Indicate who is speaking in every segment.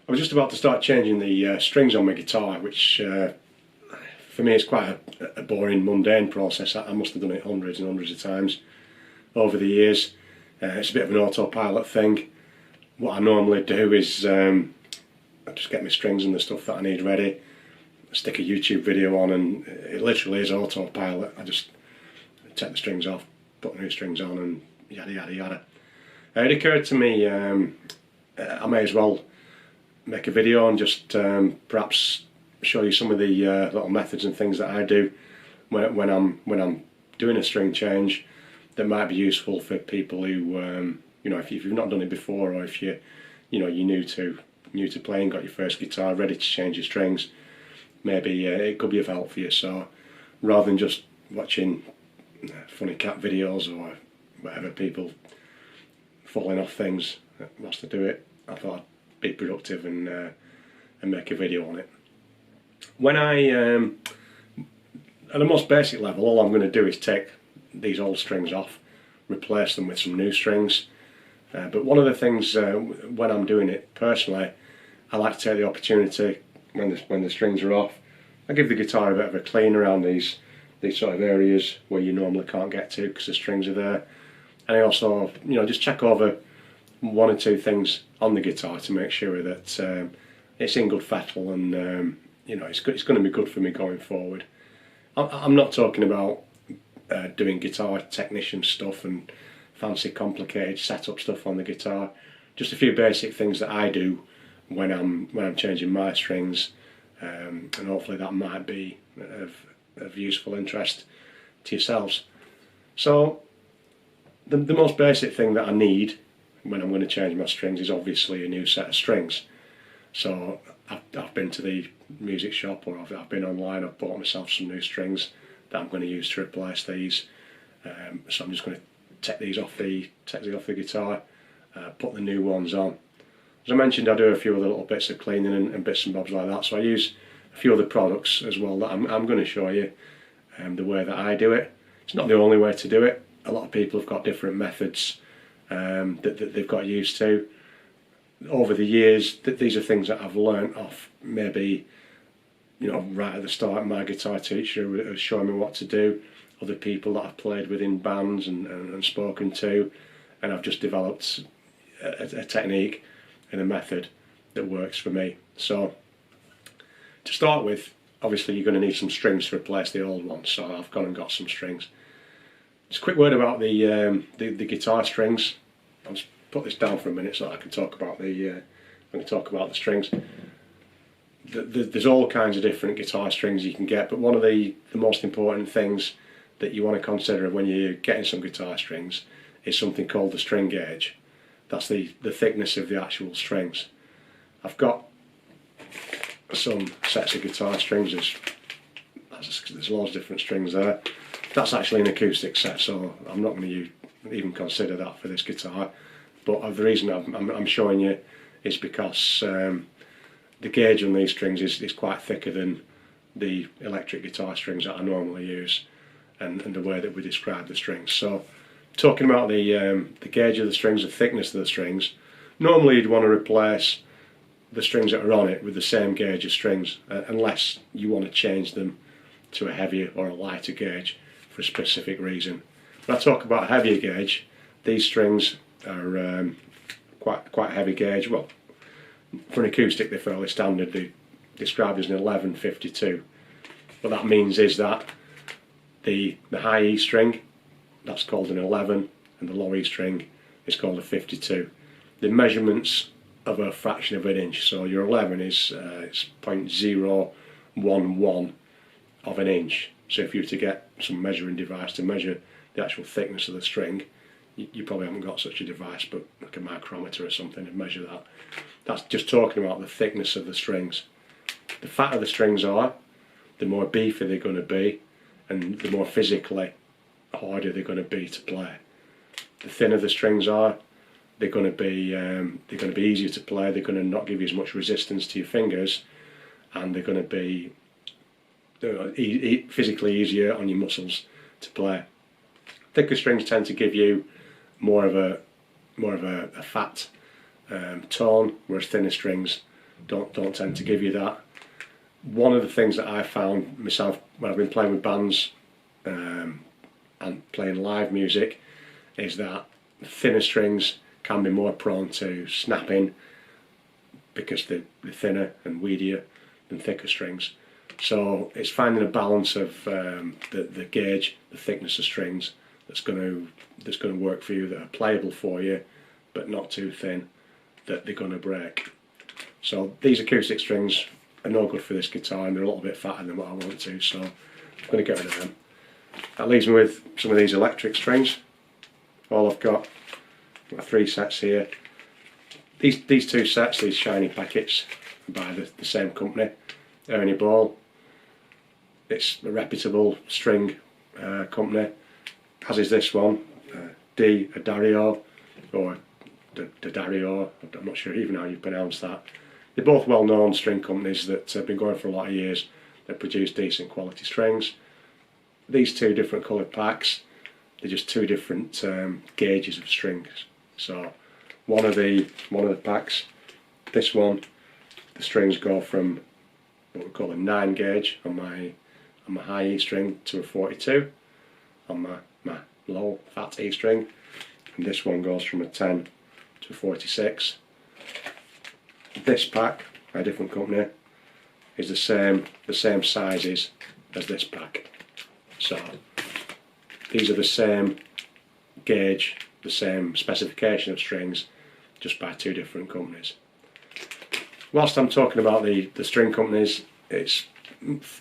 Speaker 1: I was just about to start changing the strings on my guitar, which for me is quite a boring, mundane process. I must have done it hundreds and hundreds of times over the years. It's a bit of an autopilot thing. What I normally do is I just get my strings and the stuff that I need ready, stick a YouTube video on, and it literally is autopilot. I just take the strings off, put new strings on, and yada yada yada. It occurred to me I may as well make a video and just perhaps show you some of the little methods and things that I do when I'm doing a string change that might be useful for people who you know, if you've not done it before, or if you're new to playing, got your first guitar, ready to change your strings. Maybe it could be of help for you. So rather than just watching funny cat videos or whatever, people falling off things whilst I do it, I thought I'd be productive and make a video on it. When I, at the most basic level, all I'm going to do is take these old strings off, replace them with some new strings. But one of the things when I'm doing it personally, I like to take the opportunity when the strings are off. I give the guitar a bit of a clean around these sort of areas where you normally can't get to because the strings are there. And I also, just check over one or two things on the guitar to make sure that it's in good fettle and it's going to be good for me going forward. I'm not talking about doing guitar technician stuff and fancy complicated setup stuff on the guitar. Just a few basic things that I do when I'm changing my strings, and hopefully that might be of useful interest to yourselves. So the most basic thing that I need when I'm going to change my strings is obviously a new set of strings. So I've been to the music shop, or I've been online, I've bought myself some new strings that I'm going to use to replace these. So I'm just going to take these off the guitar, put the new ones on. As I mentioned, I do a few other little bits of cleaning and bits and bobs like that, so I use a few other products as well that I'm going to show you the way that I do it. It's not the only way to do it. A lot of people have got different methods that they've got used to. Over the years, these are things that I've learnt off maybe, right at the start, my guitar teacher was showing me what to do, other people that I've played with in bands and spoken to, and I've just developed a technique and a method that works for me. So to start with, obviously you're going to need some strings to replace the old ones, so I've gone and got some strings. Just a quick word about the guitar strings. I'll just put this down for a minute so I can talk about the strings. There's all kinds of different guitar strings you can get, but one of the most important things that you want to consider when you're getting some guitar strings is something called the string gauge. That's the thickness of the actual strings. I've got some sets of guitar strings. There's loads of different strings there. That's actually an acoustic set, so I'm not going to even consider that for this guitar. But the reason I'm showing you is because the gauge on these strings is quite thicker than the electric guitar strings that I normally use, and the way that we describe the strings. So talking about the gauge of the strings, the thickness of the strings, normally you'd want to replace the strings that are on it with the same gauge of strings, unless you want to change them to a heavier or a lighter gauge for a specific reason. When I talk about a heavier gauge, these strings are quite heavy gauge. Well, for an acoustic they're fairly standard. They're described as an 1152. What that means is that the high E string, that's called an 11, and the low E string is called a 52. The measurements of a fraction of an inch, so your 11 is it's 0.011 of an inch. So if you were to get some measuring device to measure the actual thickness of the string, you probably haven't got such a device, but like a micrometer or something to measure that. That's just talking about the thickness of the strings. The fatter the strings are, the more beefy they're going to be, and the more physically harder they're going to be to play. The thinner the strings are, they're going to be easier to play. They're going to not give you as much resistance to your fingers, and they're going to be physically easier on your muscles to play. Thicker strings tend to give you more of a fat tone, whereas thinner strings don't tend to give you that. One of the things that I found myself when I've been playing with bands and playing live music is that thinner strings can be more prone to snapping because they're thinner and weedier than thicker strings. So it's finding a balance of the gauge, the thickness of strings that's going to work for you, that are playable for you, but not too thin that they're going to break. So these acoustic strings are no good for this guitar, and they're a little bit fatter than what I want to, so I'm going to get rid of them. That leaves me with some of these electric strings. All I've got 3 sets here. These 2 sets, these shiny packets, by the same company, Ernie Ball. It's a reputable string company, as is this one, Dario, or Dario, I'm not sure even how you pronounce that. They're both well-known string companies that have been going for a lot of years. They produce decent quality strings. These 2 different coloured packs, they're just 2 different gauges of strings. So one of the packs, this one, the strings go from what we call a 9 gauge on my high E string to a 42 on my low fat E string, and this one goes from a 10 to a 46. This pack, by a different company, is the same sizes as this pack. So these are the same gauge, the same specification of strings, just by 2 different companies. Whilst I'm talking about the string companies,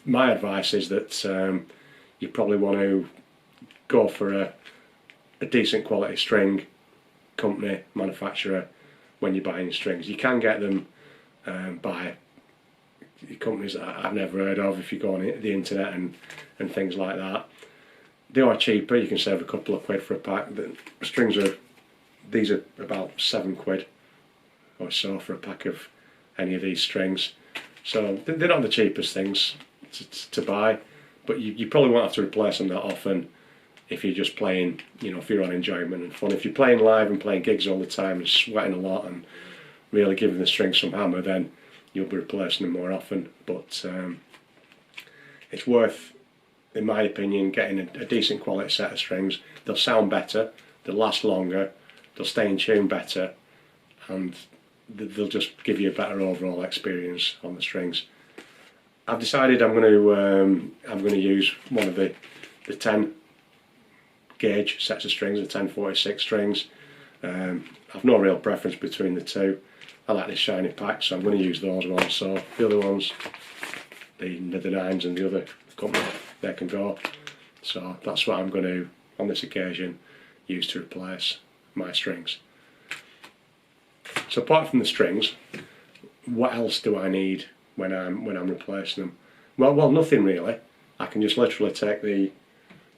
Speaker 1: my advice is that you probably want to go for a decent quality string company, manufacturer, when you're buying strings. You can get them by companies that I've never heard of if you go on the internet and things like that. They are cheaper, you can save a couple of quid for a pack. The strings these are about £7 or so for a pack of any of these strings. So they're not the cheapest things to buy, but you probably won't have to replace them that often if you're just playing, for your own enjoyment and fun. If you're playing live and playing gigs all the time and sweating a lot and really giving the strings some hammer, then you'll be replacing them more often. But it's worth, in my opinion, getting a decent quality set of strings. They'll sound better, they'll last longer, they'll stay in tune better, and they'll just give you a better overall experience on the strings. I've decided I'm going to use one of the 10 gauge sets of strings, the 1046 strings. I've no real preference between the 2. I like this shiny pack, so I'm going to use those ones. So the other ones, the 9s and the other company, they can go. So that's what I'm going to, on this occasion, use to replace my strings. So apart from the strings, what else do I need when I'm replacing them? Well, nothing really. I can just literally take the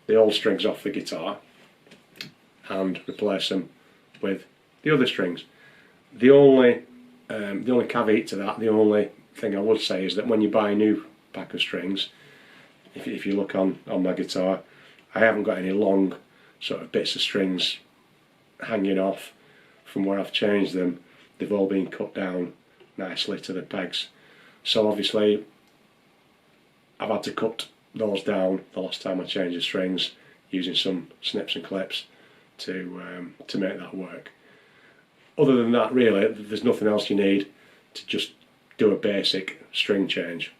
Speaker 1: old strings off the guitar and replace them with the other strings. The only caveat to that, the only thing I would say is that when you buy a new pack of strings, if you look on my guitar, I haven't got any long sort of bits of strings hanging off from where I've changed them. They've all been cut down nicely to the pegs. So obviously I've had to cut those down the last time I changed the strings using some snips and clips to make that work. Other than that, really, there's nothing else you need to just do a basic string change.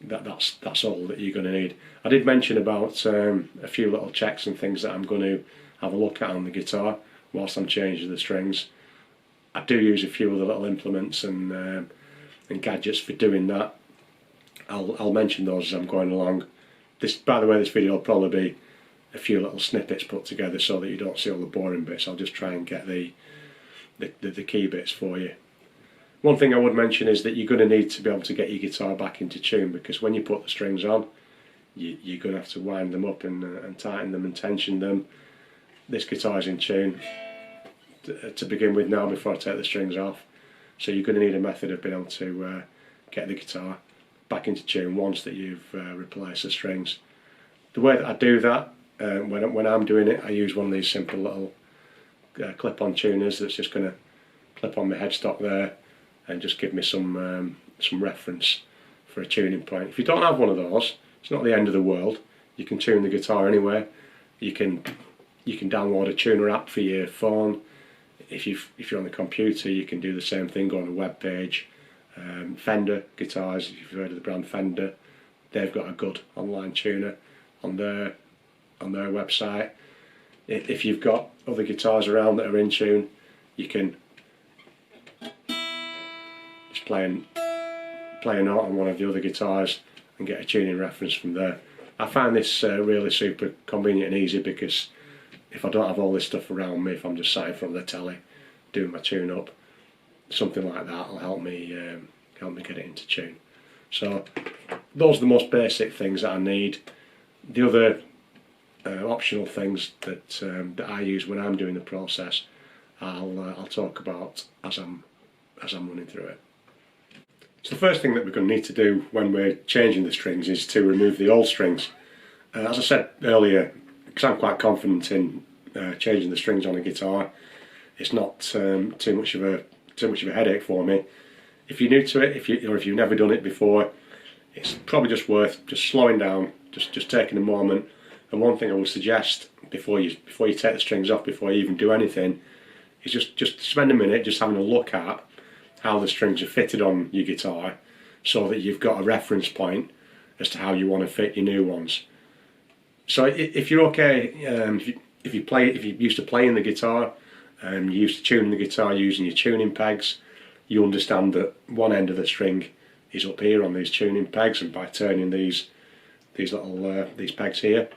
Speaker 1: That's all that you're going to need. I did mention about a few little checks and things that I'm going to have a look at on the guitar whilst I'm changing the strings. I do use a few other little implements and gadgets for doing that. I'll mention those as I'm going along. By the way, this video will probably be a few little snippets put together so that you don't see all the boring bits. I'll just try and get the key bits for you. One thing I would mention is that you're going to need to be able to get your guitar back into tune, because when you put the strings on, you're going to have to wind them up and tighten them and tension them. This guitar is in tune to begin with now before I take the strings off, so you're going to need a method of being able to get the guitar back into tune once that you've replaced the strings. The way that I do that, when I'm doing it, I use one of these simple little clip-on tuners that's just going to clip on my headstock there, and just give me some reference for a tuning point. If you don't have one of those, it's not the end of the world. You can tune the guitar anywhere. You can download a tuner app for your phone. If you're on the computer, you can do the same thing. Go on a web page. Fender guitars, if you've heard of the brand Fender, they've got a good online tuner on their website. If you've got other guitars around that are in tune, you can just play a note on one of the other guitars and get a tuning reference from there. I find this really super convenient and easy, because if I don't have all this stuff around me, if I'm just sat in front of the telly doing my tune up, something like that will help me get it into tune. So those are the most basic things that I need. The other optional things that I use when I'm doing the process, I'll talk about as I'm running through it. So the first thing that we're going to need to do when we're changing the strings is to remove the old strings. As I said earlier, because I'm quite confident in changing the strings on a guitar, it's not too much of a headache for me. If you're new to it, if you've never done it before, it's probably just worth just slowing down, just taking a moment. And one thing I would suggest before you take the strings off, before you even do anything, is just spend a minute just having a look at how the strings are fitted on your guitar, so that you've got a reference point as to how you want to fit your new ones. So if you're okay, if you're used to playing the guitar, you're used to tuning the guitar using your tuning pegs, you understand that one end of the string is up here on these tuning pegs, and by turning these pegs here,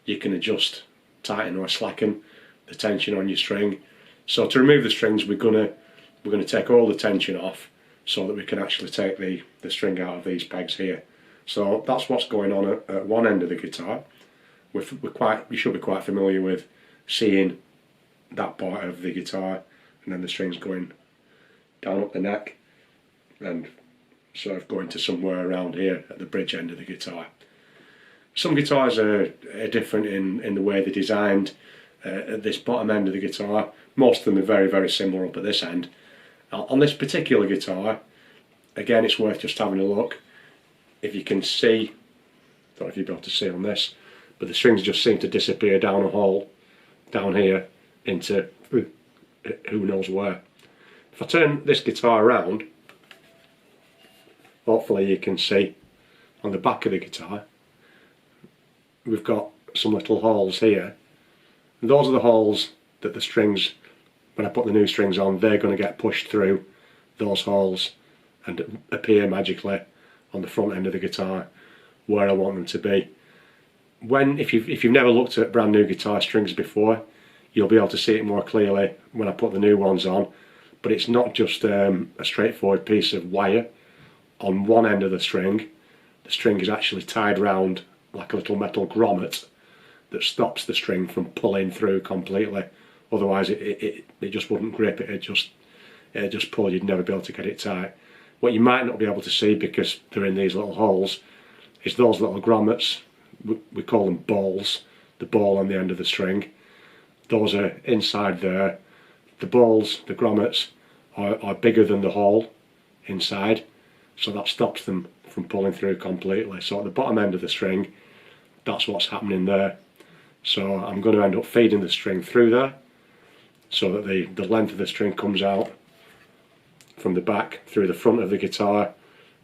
Speaker 1: you can adjust, tighten or slacken the tension on your string. So to remove the strings, we're going to take all the tension off, so that we can actually take the string out of these pegs here. So that's what's going on at one end of the guitar. We should be quite familiar with seeing that part of the guitar, and then the strings going down up the neck and sort of going to somewhere around here at the bridge end of the guitar. Some guitars are different in the way they're designed. At this bottom end of the guitar, most of them are very, very similar up at this end. On this particular guitar, again, it's worth just having a look. If you can see, I don't know if you'll be able to see on this, but the strings just seem to disappear down a hole down here into who knows where. If I turn this guitar around, hopefully you can see on the back of the guitar we've got some little holes here. And those are the holes that the strings, when I put the new strings on, they're going to get pushed through those holes and appear magically on the front end of the guitar where I want them to be. If you've never looked at brand new guitar strings before, you'll be able to see it more clearly when I put the new ones on. But it's not just a straightforward piece of wire on one end of the string. The string is actually tied round like a little metal grommet that stops the string from pulling through completely. Otherwise it just wouldn't grip, it'd just pull, you'd never be able to get it tight. What you might not be able to see, because they're in these little holes, is those little grommets. We call them balls, the ball on the end of the string. Those are inside there. The balls, the grommets, are bigger than the hole inside, so that stops them from pulling through completely. So at the bottom end of the string, that's what's happening there. So I'm going to end up feeding the string through there, so that the length of the string comes out from the back through the front of the guitar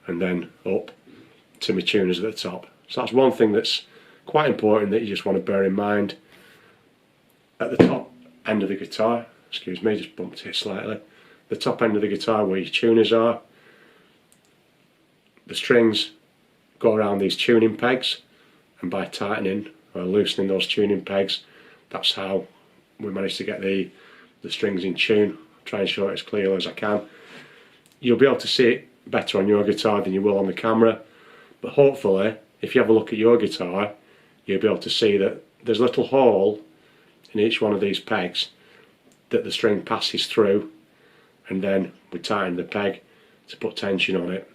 Speaker 1: and then up to my tuners at the top. So that's one thing that's quite important that you just want to bear in mind. At the top end of the guitar, excuse me, just bumped it slightly, the top end of the guitar where your tuners are, the strings go around these tuning pegs, and by tightening or loosening those tuning pegs, that's how we manage to get the strings in tune. I'll try and show it as clearly as I can. You'll be able to see it better on your guitar than you will on the camera, but hopefully if you have a look at your guitar, you'll be able to see that there's a little hole in each one of these pegs that the string passes through, and then we tighten the peg to put tension on it.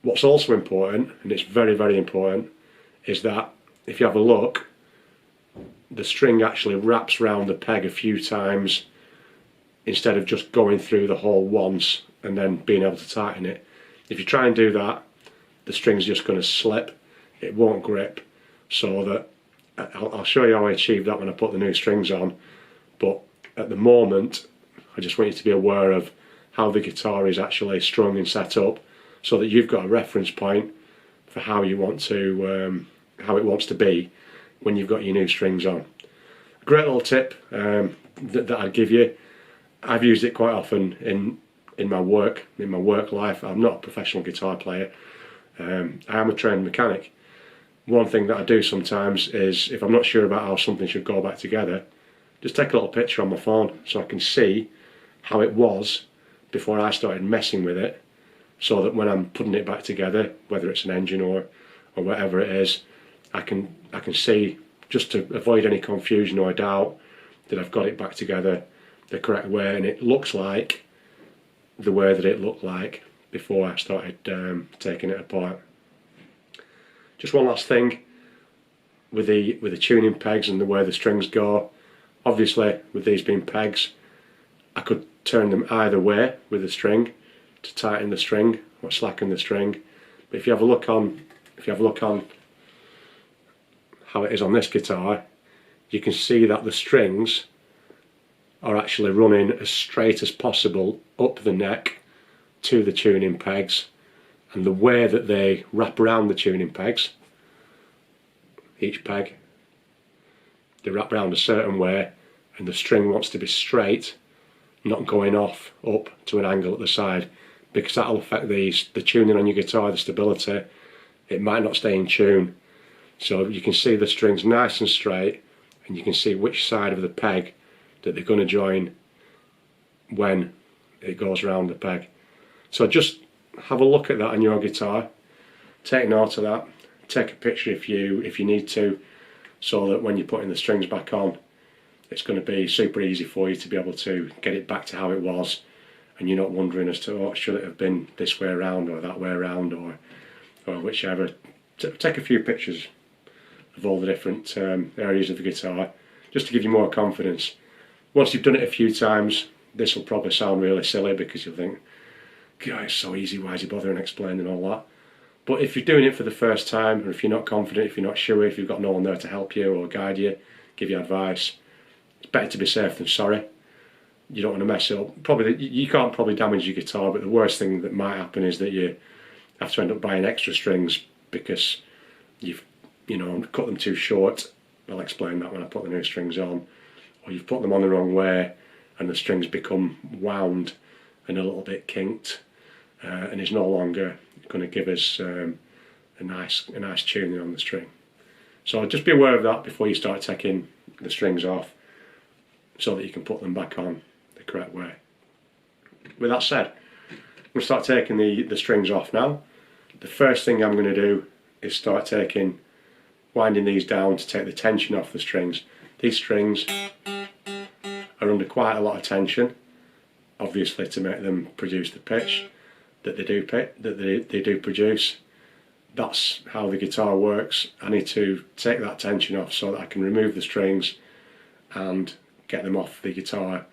Speaker 1: What's also important, and it's very, very important, is that if you have a look, the string actually wraps round the peg a few times instead of just going through the hole once and then being able to tighten it. If you try and do that, the string's just going to slip, it won't grip. So that I'll show you how I achieve that when I put the new strings on, but at the moment I just want you to be aware of how the guitar is actually strung and set up, so that you've got a reference point for how you want to how it wants to be when you've got your new strings on. A great little tip that I'd give you. I've used it quite often in my work life. I'm not a professional guitar player. I am a trained mechanic. One thing that I do sometimes is, if I'm not sure about how something should go back together, just take a little picture on my phone so I can see how it was before I started messing with it, so that when I'm putting it back together, whether it's an engine or whatever it is, I can see, just to avoid any confusion or doubt, that I've got it back together the correct way, and it looks like the way that it looked like before I started taking it apart. Just one last thing with the tuning pegs and the way the strings go. Obviously, with these being pegs, I could turn them either way with the string to tighten the string or slacken the string. But if you have a look on how it is on this guitar, you can see that the strings are actually running as straight as possible up the neck to the tuning pegs, and the way that they wrap around the tuning pegs, each peg, they wrap around a certain way, and the string wants to be straight, not going off up to an angle at the side, because that'll affect the tuning on your guitar, the stability. It might not stay in tune. So you can see the strings nice and straight, and you can see which side of the peg that they're going to join when it goes around the peg. So just have a look at that on your guitar, take note of that, take a picture if you need to, so that when you're putting the strings back on, it's going to be super easy for you to be able to get it back to how it was, and you're not wondering as to, oh, should it have been this way around or that way around, or whichever. Take a few pictures of all the different areas of the guitar, just to give you more confidence. Once you've done it a few times, this will probably sound really silly, because you'll think, God, it's so easy, why is he bothering explaining all that? But if you're doing it for the first time, or if you're not confident, if you're not sure, if you've got no one there to help you or guide you, give you advice, it's better to be safe than sorry. You don't want to mess it up. Probably you can't probably damage your guitar, but the worst thing that might happen is that you have to end up buying extra strings because you've cut them too short. I'll explain that when I put the new strings on. Or you've put them on the wrong way and the strings become wound and a little bit kinked, and is no longer going to give us a nice tuning on the string. So just be aware of that before you start taking the strings off, so that you can put them back on the correct way. With that said, I'm going to start taking the strings off now. The first thing I'm going to do is start winding these down to take the tension off the strings. These strings are under quite a lot of tension, obviously, to make them produce the pitch that they do produce. That's how the guitar works. I need to take that tension off so that I can remove the strings and get them off the guitar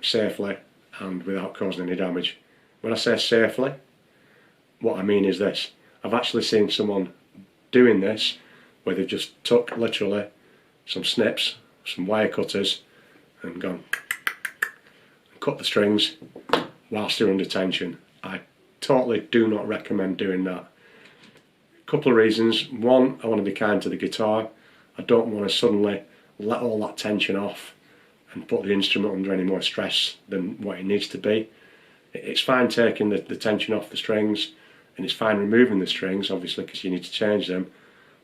Speaker 1: safely and without causing any damage. When I say safely, what I mean is this. I've actually seen someone doing this where they've just took literally some snips, some wire cutters, and gone and cut the strings whilst they're under tension. I totally do not recommend doing that. A couple of reasons. One, I want to be kind to the guitar. I don't want to suddenly let all that tension off and put the instrument under any more stress than what it needs to be. It's fine taking the tension off the strings, and it's fine removing the strings, obviously, because you need to change them,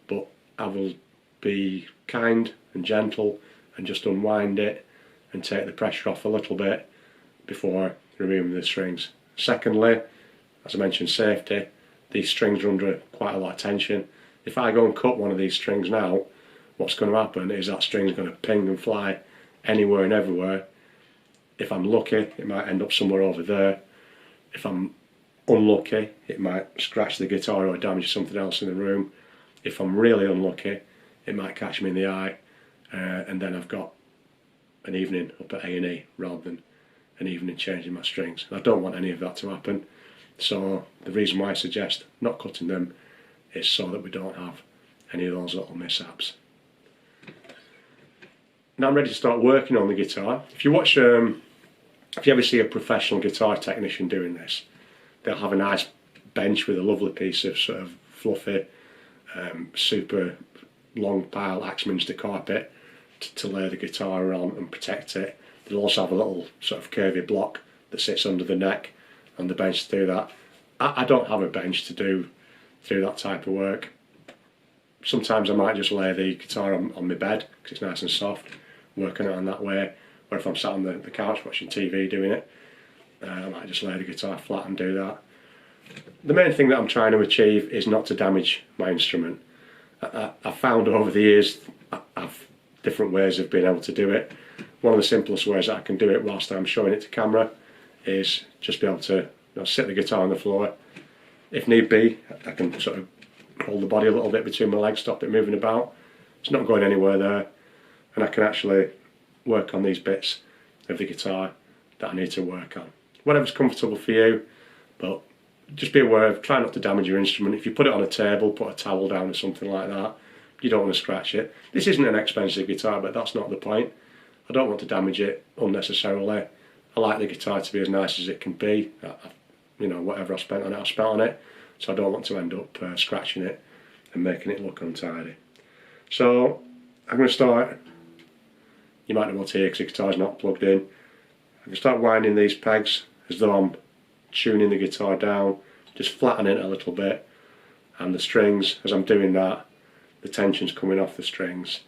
Speaker 1: but I will be kind and gentle and just unwind it and take the pressure off a little bit before removing the strings. Secondly, as I mentioned, safety. These strings are under quite a lot of tension. If I go and cut one of these strings now, what's going to happen is that string's going to ping and fly anywhere and everywhere. If I'm lucky, it might end up somewhere over there. If I'm unlucky, it might scratch the guitar or damage something else in the room. If I'm really unlucky, it might catch me in the eye, and then I've got an evening up at A&E rather than and even in changing my strings. I don't want any of that to happen, so the reason why I suggest not cutting them is so that we don't have any of those little mishaps. Now I'm ready to start working on the guitar. If you watch, if you ever see a professional guitar technician doing this, they'll have a nice bench with a lovely piece of sort of fluffy, super long pile Axminster carpet to lay the guitar on and protect it. They'll also have a little sort of curvy block that sits under the neck on the bench to do that. I don't have a bench to do that type of work. Sometimes I might just lay the guitar on my bed because it's nice and soft, working it on that way. Or if I'm sat on the couch watching TV doing it, I might just lay the guitar flat and do that. The main thing that I'm trying to achieve is not to damage my instrument. I've found over the years I've different ways of being able to do it. One of the simplest ways that I can do it whilst I'm showing it to camera is just be able to sit the guitar on the floor. If need be, I can sort of hold the body a little bit between my legs, stop it moving about. It's not going anywhere there, and I can actually work on these bits of the guitar that I need to work on. Whatever's comfortable for you, but just be aware of, try not to damage your instrument. If you put it on a table, put a towel down or something like that, you don't want to scratch it. This isn't an expensive guitar, but that's not the point. I don't want to damage it unnecessarily. I like the guitar to be as nice as it can be. You know, whatever I spent on it, I spent on it. So I don't want to end up scratching it and making it look untidy. So I'm going to start, you might not be able to hear because the guitar's not plugged in. I'm going to start winding these pegs as though I'm tuning the guitar down, just flattening it a little bit, and the strings, as I'm doing that, the tension's coming off the strings,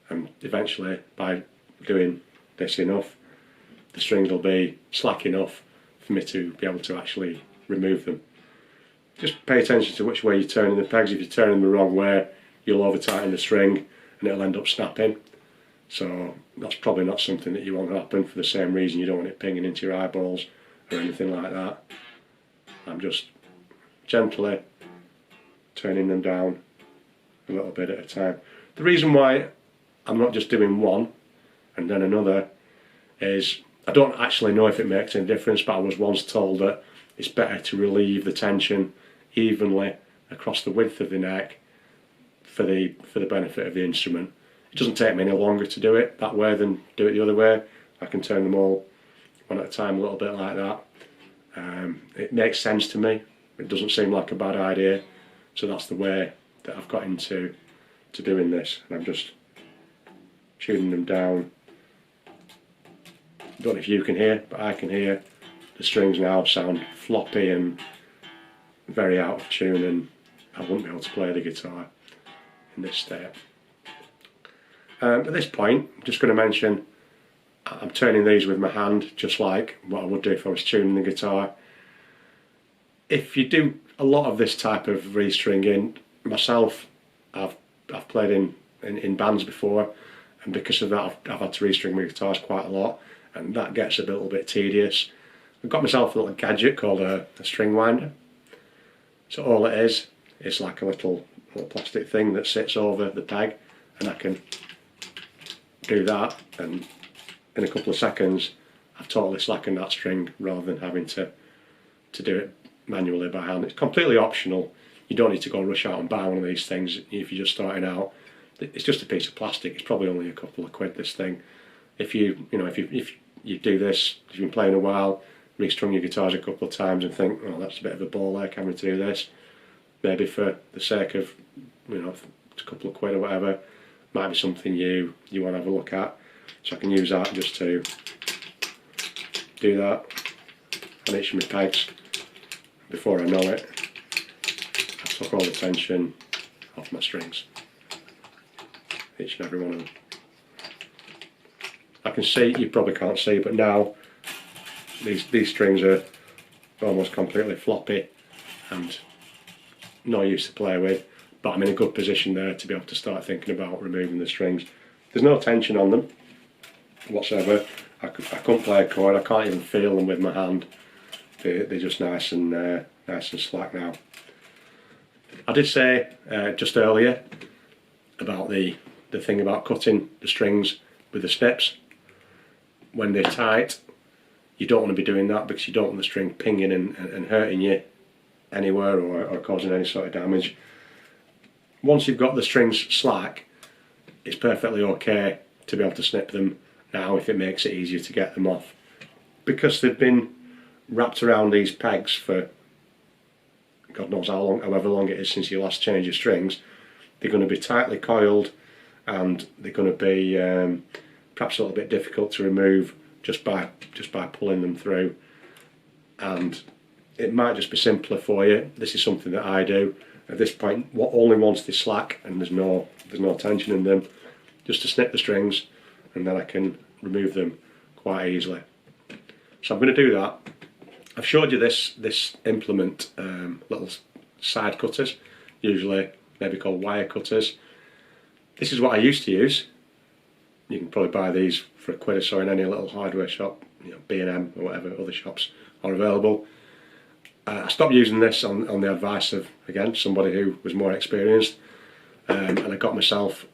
Speaker 1: and eventually by doing this enough, the strings will be slack enough for me to be able to actually remove them. Just pay attention to which way you're turning the pegs. If you're turning them the wrong way, you'll over tighten the string and it'll end up snapping. So that's probably not something that you want to happen, for the same reason you don't want it pinging into your eyeballs or anything like that. I'm just gently turning them down a little bit at a time. The reason why I'm not just doing one and then another is I don't actually know if it makes any difference, but I was once told that it's better to relieve the tension evenly across the width of the neck for the benefit of the instrument. It doesn't take me any longer to do it that way than do it the other way. I can turn them all one at a time a little bit like that. It makes sense to me. It doesn't seem like a bad idea. So that's the way that I've got into doing this. And I'm just tuning them down. I don't know if you can hear, but I can hear the strings now sound floppy and very out of tune, and I wouldn't be able to play the guitar in this state. At this point, I'm just going to mention I'm turning these with my hand, just like what I would do if I was tuning the guitar. If you do a lot of this type of restringing, myself, I've played in bands before, and because of that I've had to restring my guitars quite a lot, and that gets a little bit tedious. I've got myself a little gadget called a string winder. So all it is like a little plastic thing that sits over the peg, and I can do that, and in a couple of seconds I've totally slackened that string rather than having to do it manually by hand. It's completely optional. You don't need to go rush out and buy one of these things if you're just starting out. It's just a piece of plastic. It's probably only a couple of quid, this thing. If you do this, if you've been playing a while, restrung your guitars a couple of times and think, oh, that's a bit of a ball ache having to do this, maybe for the sake of, a couple of quid or whatever, might be something you want to have a look at. So I can use that just to do that on each of my pegs. Before I know it, I took all the tension off my strings, each and every one of them. I can see, you probably can't see, but now these strings are almost completely floppy and no use to play with, but I'm in a good position there to be able to start thinking about removing the strings. There's no tension on them whatsoever. I couldn't play a chord, I can't even feel them with my hand. They're just nice and slack now. I did say just earlier about the thing about cutting the strings with the snips. When they're tight, you don't want to be doing that, because you don't want the string pinging and hurting you anywhere, or causing any sort of damage. Once you've got the strings slack, it's perfectly okay to be able to snip them now if it makes it easier to get them off. Because they've been wrapped around these pegs for God knows how long, however long it is since you last changed your strings, they're going to be tightly coiled, and they're going to be perhaps a little bit difficult to remove just by pulling them through. And it might just be simpler for you. This is something that I do at this point, only once they slack and there's no tension in them, just to snip the strings, and then I can remove them quite easily. So I'm going to do that. I've showed you this implement, little side cutters, usually maybe called wire cutters. This is what I used to use. You can probably buy these for £1 or so in any little hardware shop, B&M or whatever other shops are available. I stopped using this on the advice of, again, somebody who was more experienced, and I got myself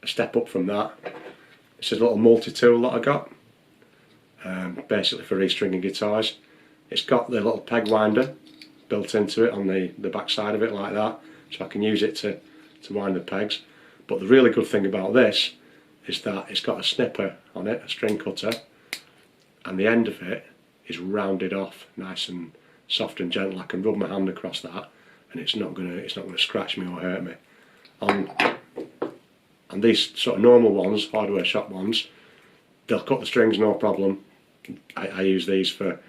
Speaker 1: a step up from that. This is a little multi-tool that I got, basically for restringing guitars. It's got the little peg winder built into it on the back side of it like that, so I can use it to wind the pegs. But the really good thing about this is that it's got a snipper on it, a string cutter, and the end of it is rounded off nice and soft and gentle. I can rub my hand across that and it's not gonna scratch me or hurt me. And these sort of normal ones, hardware shop ones, they'll cut the strings no problem. I use these for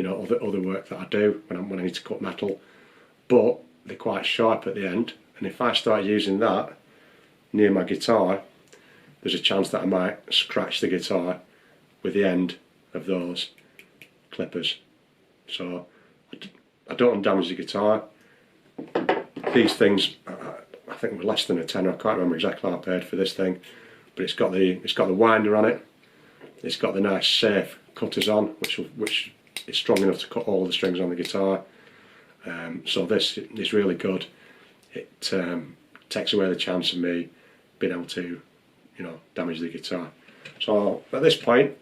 Speaker 1: other work that I do when I need to cut metal, but they're quite sharp at the end, and if I start using that near my guitar, there's a chance that I might scratch the guitar with the end of those clippers. So I don't want to damage the guitar. These things, I think were less than a tenner. I can't remember exactly how I paid for this thing, but it's got the winder on it. It's got the nice safe cutters on, which is strong enough to cut all the strings on the guitar. So this is really good. It takes away the chance of me being able to, damage the guitar. So at this point,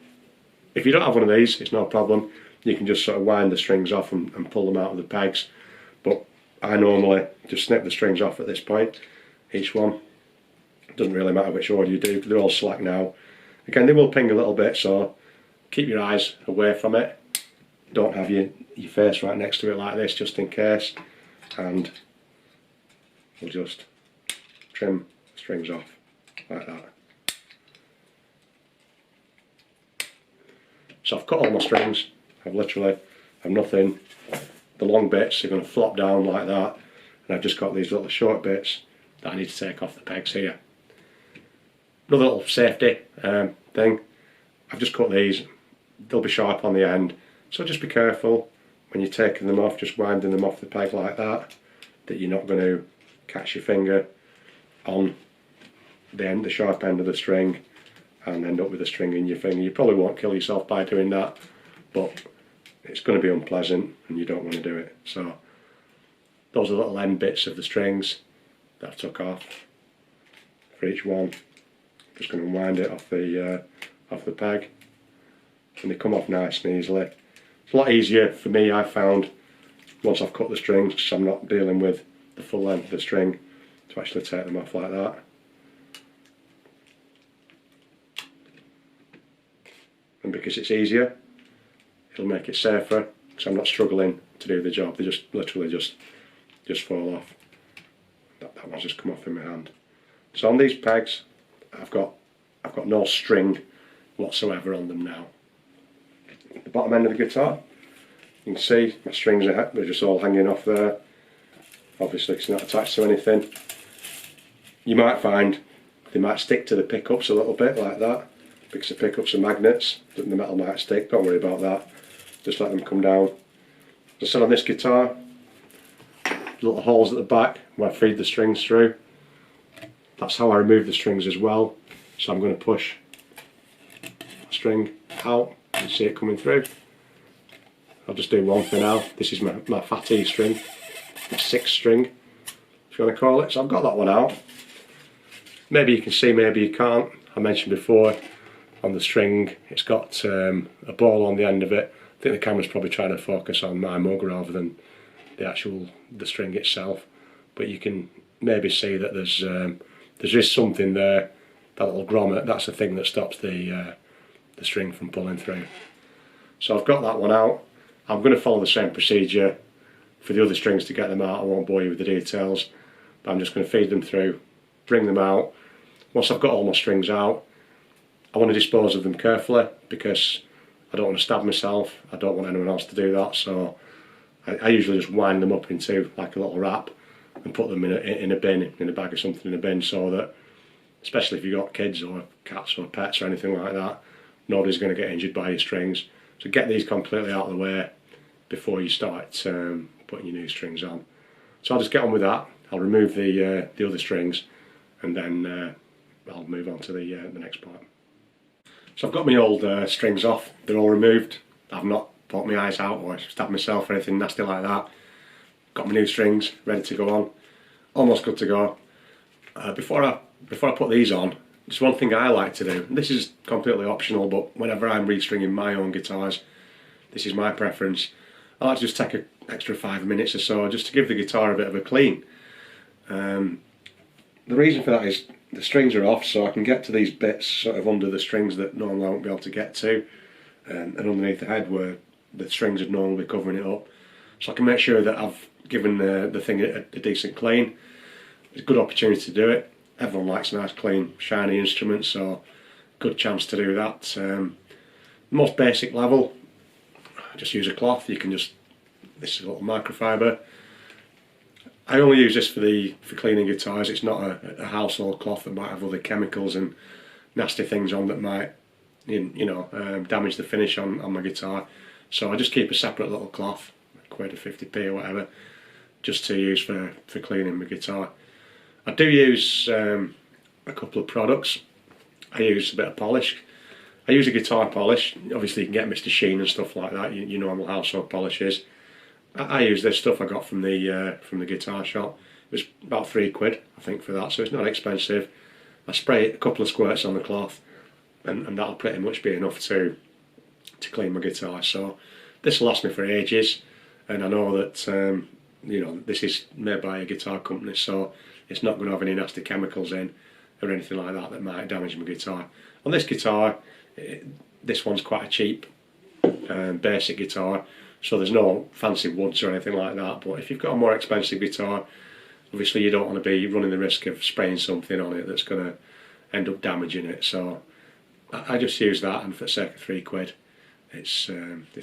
Speaker 1: if you don't have one of these, it's no problem. You can just sort of wind the strings off and pull them out of the pegs. But I normally just snip the strings off at this point, each one. It doesn't really matter which order you do, they're all slack now. Again, they will ping a little bit, so keep your eyes away from it. Don't have your face right next to it like this, just in case. And we'll just trim the strings off like that. So I've cut all my strings. I've nothing. The long bits are going to flop down like that, and I've just got these little short bits that I need to take off the pegs here. Another little safety thing. I've just cut these. They'll be sharp on the end, so just be careful when you're taking them off, just winding them off the peg like that, that you're not going to catch your finger on the sharp end of the string and end up with a string in your finger. You probably won't kill yourself by doing that, but it's going to be unpleasant and you don't want to do it. So those are little end bits of the strings that I've took off for each one. Just going to wind it off the peg, and they come off nice and easily. It's a lot easier for me, I found, once I've cut the strings, because I'm not dealing with the full length of the string, to actually take them off like that. And because it's easier, it'll make it safer, because I'm not struggling to do the job. They just literally just fall off. That one's just come off in my hand. So on these pegs, I've got no string whatsoever on them now. At the bottom end of the guitar, you can see my strings they're just all hanging off there. Obviously it's not attached to anything. You might find they might stick to the pickups a little bit like that, because the pickups are magnets, the metal might stick. Don't worry about that, just let them come down. As I said, on this guitar, little holes at the back where I feed the strings through. That's how I remove the strings as well. So I'm going to push the string out and see it coming through. I'll just do one for now. This is my fat E string, my 6th string, if you want to call it. So I've got that one out. Maybe you can see, maybe you can't. I mentioned before, on the string. It's got a ball on the end of it. I think the camera's probably trying to focus on my mug rather than the string itself, but you can maybe see that there's just something there. That little grommet, that's the thing that stops the string from pulling through. So I've got that one out. I'm going to follow the same procedure for the other strings to get them out. I won't bore you with the details, but I'm just going to feed them through, bring them out. Once I've got all my strings out, I want to dispose of them carefully because I don't want to stab myself. I don't want anyone else to do that, so I usually just wind them up into like a little wrap and put them in a bin, in a bag or something in a bin, so that, especially if you've got kids or cats or pets or anything like that, nobody's going to get injured by your strings. So get these completely out of the way before you start putting your new strings on. So I'll just get on with that. I'll remove the other strings, and then I'll move on to the next part. So I've got my old strings off. They're all removed. I've not poked my eyes out or stabbed myself or anything nasty like that. Got my new strings ready to go on. Almost good to go. Before I put these on, there's one thing I like to do. This is completely optional, but whenever I'm restringing my own guitars, this is my preference. I like to just take an extra 5 minutes or so just to give the guitar a bit of a clean. The reason for that is the strings are off, so I can get to these bits sort of under the strings that normally I won't be able to get to, and underneath the head where the strings would normally be covering it up. So I can make sure that I've given the thing a decent clean. It's a good opportunity to do it. Everyone likes a nice clean shiny instrument, so good chance to do that. Most basic level, just use a cloth. You can just, this is a little microfiber. I only use this for cleaning guitars. It's not a household cloth that might have other chemicals and nasty things on that might damage the finish on my guitar. So I just keep a separate little cloth, quid or 50p or whatever, just to use for cleaning my guitar. I do use a couple of products. I use a bit of polish. I use a guitar polish. Obviously you can get Mr. Sheen and stuff like that, your normal household polishes. I use this stuff I got from the guitar shop. It was about £3, I think, for that, so it's not expensive. I spray a couple of squirts on the cloth, and that'll pretty much be enough to clean my guitar. So this will last me for ages, and I know that this is made by a guitar company, so it's not going to have any nasty chemicals in or anything like that that might damage my guitar. On this guitar, this one's quite a cheap basic guitar, so there's no fancy woods or anything like that. But if you've got a more expensive guitar, obviously you don't want to be running the risk of spraying something on it that's going to end up damaging it. So I just use that, and for the sake of £3, it's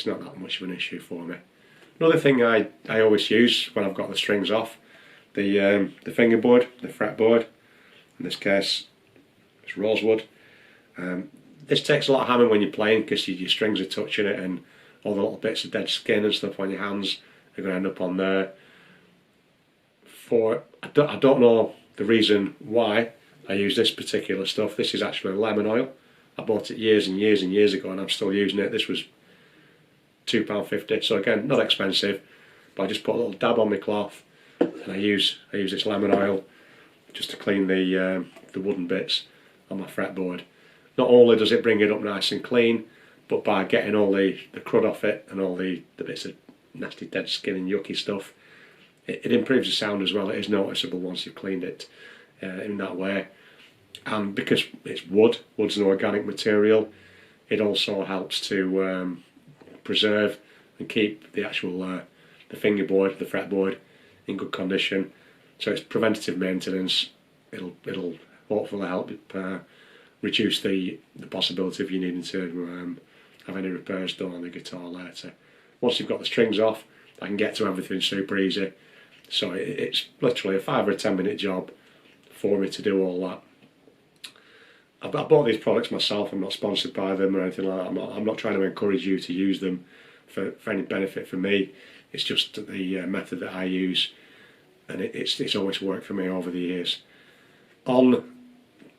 Speaker 1: not that much of an issue for me. Another thing I always use when I've got the strings off, the fingerboard, the fretboard. In this case, it's rosewood. This takes a lot of hammering when you're playing because your strings are touching it, and all the little bits of dead skin and stuff on your hands are going to end up on there. I don't know the reason why I use this particular stuff. This is actually lemon oil. I bought it years and years and years ago, and I'm still using it. This was £2.50, so again, not expensive, but I just put a little dab on my cloth, and I use this lemon oil just to clean the wooden bits on my fretboard. Not only does it bring it up nice and clean, but by getting all the crud off it and all the bits of nasty dead skin and yucky stuff, it improves the sound as well. It is noticeable once you've cleaned it in that way. And because it's wood's an organic material, it also helps to preserve and keep the actual the fingerboard, the fretboard, in good condition. So it's preventative maintenance. It'll hopefully help reduce the possibility of you needing to have any repairs done on the guitar later. Once you've got the strings off, I can get to everything super easy. So it's literally a 5 or 10 minute job for me to do all that. I bought these products myself. I'm not sponsored by them or anything like that. I'm not trying to encourage you to use them for any benefit for me. It's just the method that I use, and it's always worked for me over the years. On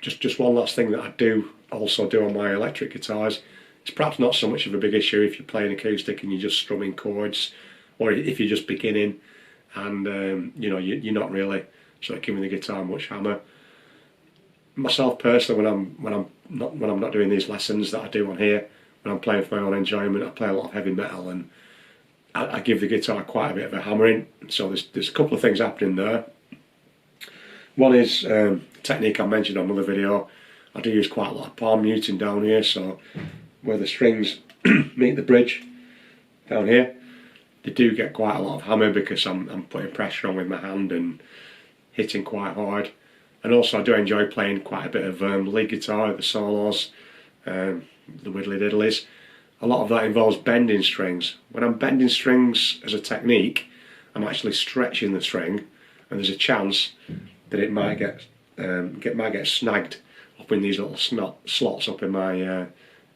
Speaker 1: just one last thing that I do also do on my electric guitars, it's perhaps not so much of a big issue if you're playing acoustic and you're just strumming chords, or if you're just beginning and you're not really sort of giving the guitar much hammer. myself personally, when I'm not doing these lessons that I do on here, when I'm playing for my own enjoyment, I play a lot of heavy metal, and I give the guitar quite a bit of a hammering. So there's a couple of things happening there. One is a technique I mentioned on another video. I do use quite a lot of palm muting down here, so where the strings meet the bridge down here, they do get quite a lot of hammer because I'm putting pressure on with my hand and hitting quite hard. And also I do enjoy playing quite a bit of lead guitar, the solos, the widdly diddlies. A lot of that involves bending strings. When I'm bending strings as a technique, I'm actually stretching the string, and there's a chance that it might get snagged up in these little slots up in my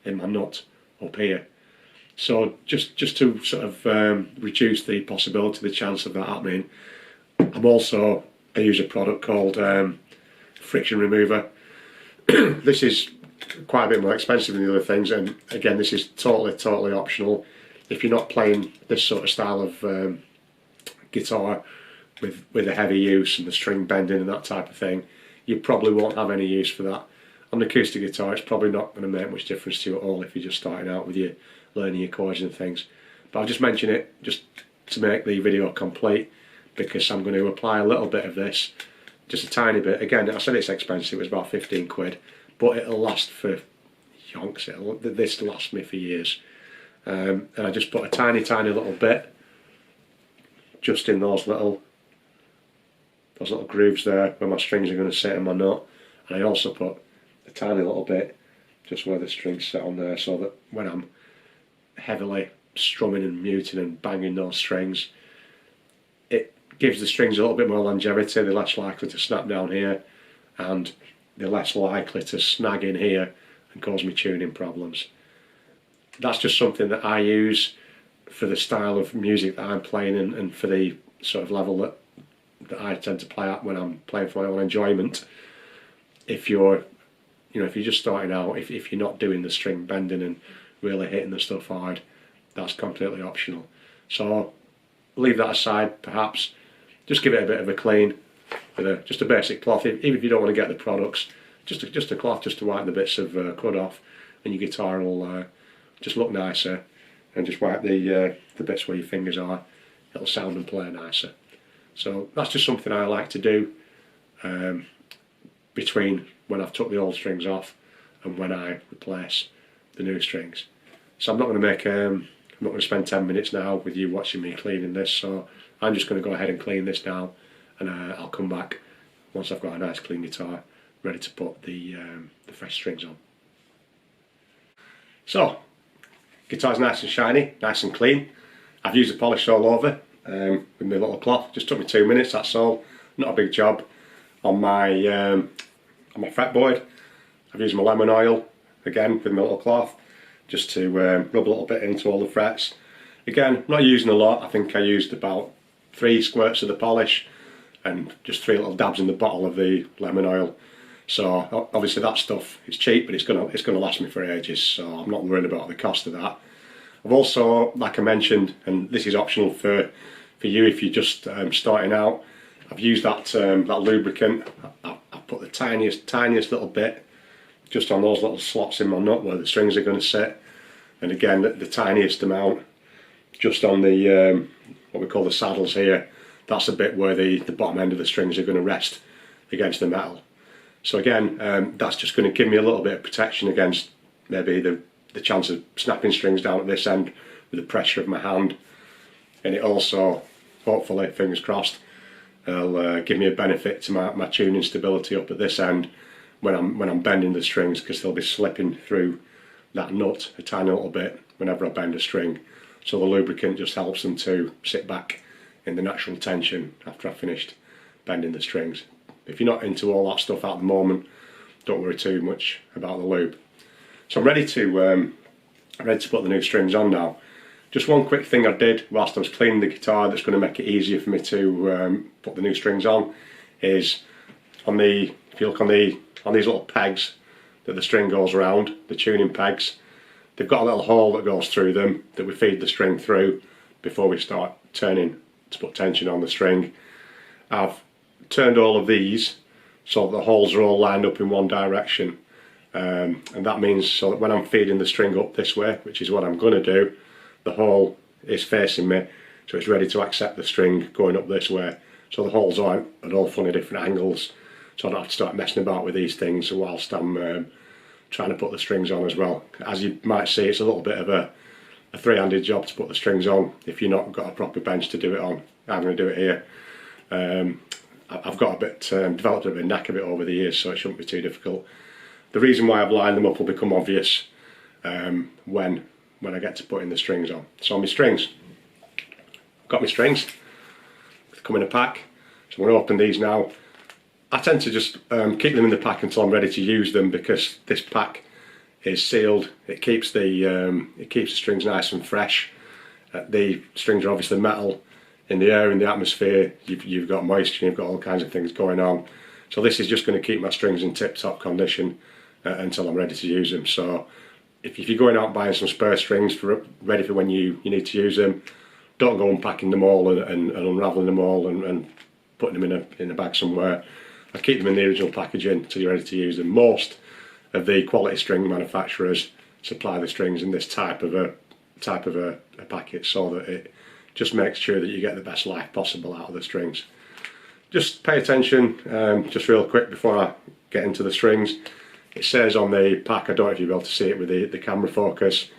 Speaker 1: nut up here. So just to sort of reduce the possibility, the chance of that happening, I use a product called friction remover. This is quite a bit more expensive than the other things, and again, this is totally optional. If you're not playing this sort of style of guitar with a heavy use and the string bending and that type of thing, you probably won't have any use for that. On the acoustic guitar, it's probably not going to make much difference to you at all if you're just starting out with your learning your chords and things. But I'll just mention it just to make the video complete, because I'm going to apply a little bit of this, just a tiny bit. Again, I said it's expensive, it's about 15 quid, but it'll last for yonks. This lasts me for years. And I just put a tiny little bit just in those little grooves there where my strings are going to sit in my nut, and I also put a tiny little bit just where the strings sit on there, so that when I'm heavily strumming and muting and banging those strings, it gives the strings a little bit more longevity. They're less likely to snap down here, and they're less likely to snag in here and cause me tuning problems. That's just something that I use for the style of music that I'm playing and for the sort of level that I tend to play at when I'm playing for my own enjoyment. If you're just starting out, if you're not doing the string bending and really hitting the stuff hard, that's completely optional. So leave that aside. Perhaps just give it a bit of a clean with just a basic cloth. Even if you don't want to get the products, just a cloth just to wipe the bits of crud off, and your guitar will just look nicer. And just wipe the bits where your fingers are, it'll sound and play nicer. So that's just something I like to do between when I've took the old strings off and when I replace the new strings. So I'm not going to spend 10 minutes now with you watching me cleaning this. So I'm just going to go ahead and clean this now, and I'll come back once I've got a nice clean guitar ready to put the fresh strings on. So guitar's nice and shiny, nice and clean. I've used the polish all over with my little cloth. Just took me 2 minutes, that's all. Not a big job. On my fretboard, I've used my lemon oil again with my little cloth, just to rub a little bit into all the frets. Again, not using a lot. I think I used about 3 squirts of the polish and just 3 little dabs in the bottle of the lemon oil. So obviously that stuff is cheap, but it's gonna last me for ages, so I'm not worried about the cost of that. I've also, like I mentioned, and this is optional for you if you're just starting out, I've used that lubricant. I put the tiniest little bit just on those little slots in my nut where the strings are going to sit, and again the tiniest amount just on the what we call the saddles here. That's the bit where the bottom end of the strings are going to rest against the metal. So again, that's just going to give me a little bit of protection against maybe the chance of snapping strings down at this end with the pressure of my hand, and it also, hopefully, fingers crossed, will give me a benefit to my tuning stability up at this end when I'm bending the strings, because they'll be slipping through that nut a tiny little bit whenever I bend a string. So the lubricant just helps them to sit back in the natural tension after I've finished bending the strings. If you're not into all that stuff at the moment, don't worry too much about the lube. So I'm ready to put the new strings on now. Just one quick thing I did whilst I was cleaning the guitar that's going to make it easier for me to put the new strings on is if you look on these little pegs that the string goes around, the tuning pegs, they've got a little hole that goes through them that we feed the string through before we start turning to put tension on the string. I've turned all of these so the holes are all lined up in one direction, and that means so that when I'm feeding the string up this way, which is what I'm going to do, the hole is facing me, so it's ready to accept the string going up this way, so the holes aren't at all funny different angles, so I don't have to start messing about with these things whilst I'm trying to put the strings on as well. As you might see, it's a little bit of a three-handed job to put the strings on if you're not got a proper bench to do it on. I'm going to do it here. I've got a bit developed a bit of knack of it over the years, so it shouldn't be too difficult. The reason why I've lined them up will become obvious when I get to putting the strings on. So my strings, I've got my strings, they come in a pack, so I'm going to open these now. I tend to just keep them in the pack until I'm ready to use them, because this pack is sealed. It keeps the strings nice and fresh. The strings are obviously metal. In the air, in the atmosphere, you've got moisture, you've got all kinds of things going on. So this is just going to keep my strings in tip-top condition until I'm ready to use them. So if you're going out buying some spare strings ready for when you need to use them, don't go unpacking them all and unraveling them all and putting them in a bag somewhere. I keep them in the original packaging until you're ready to use them. Most of the quality string manufacturers supply the strings in this type of a packet, so that it just makes sure that you get the best life possible out of the strings. Just pay attention, just real quick before I get into the strings. It says on the pack, I don't know if you'll be able to see it with the camera focus,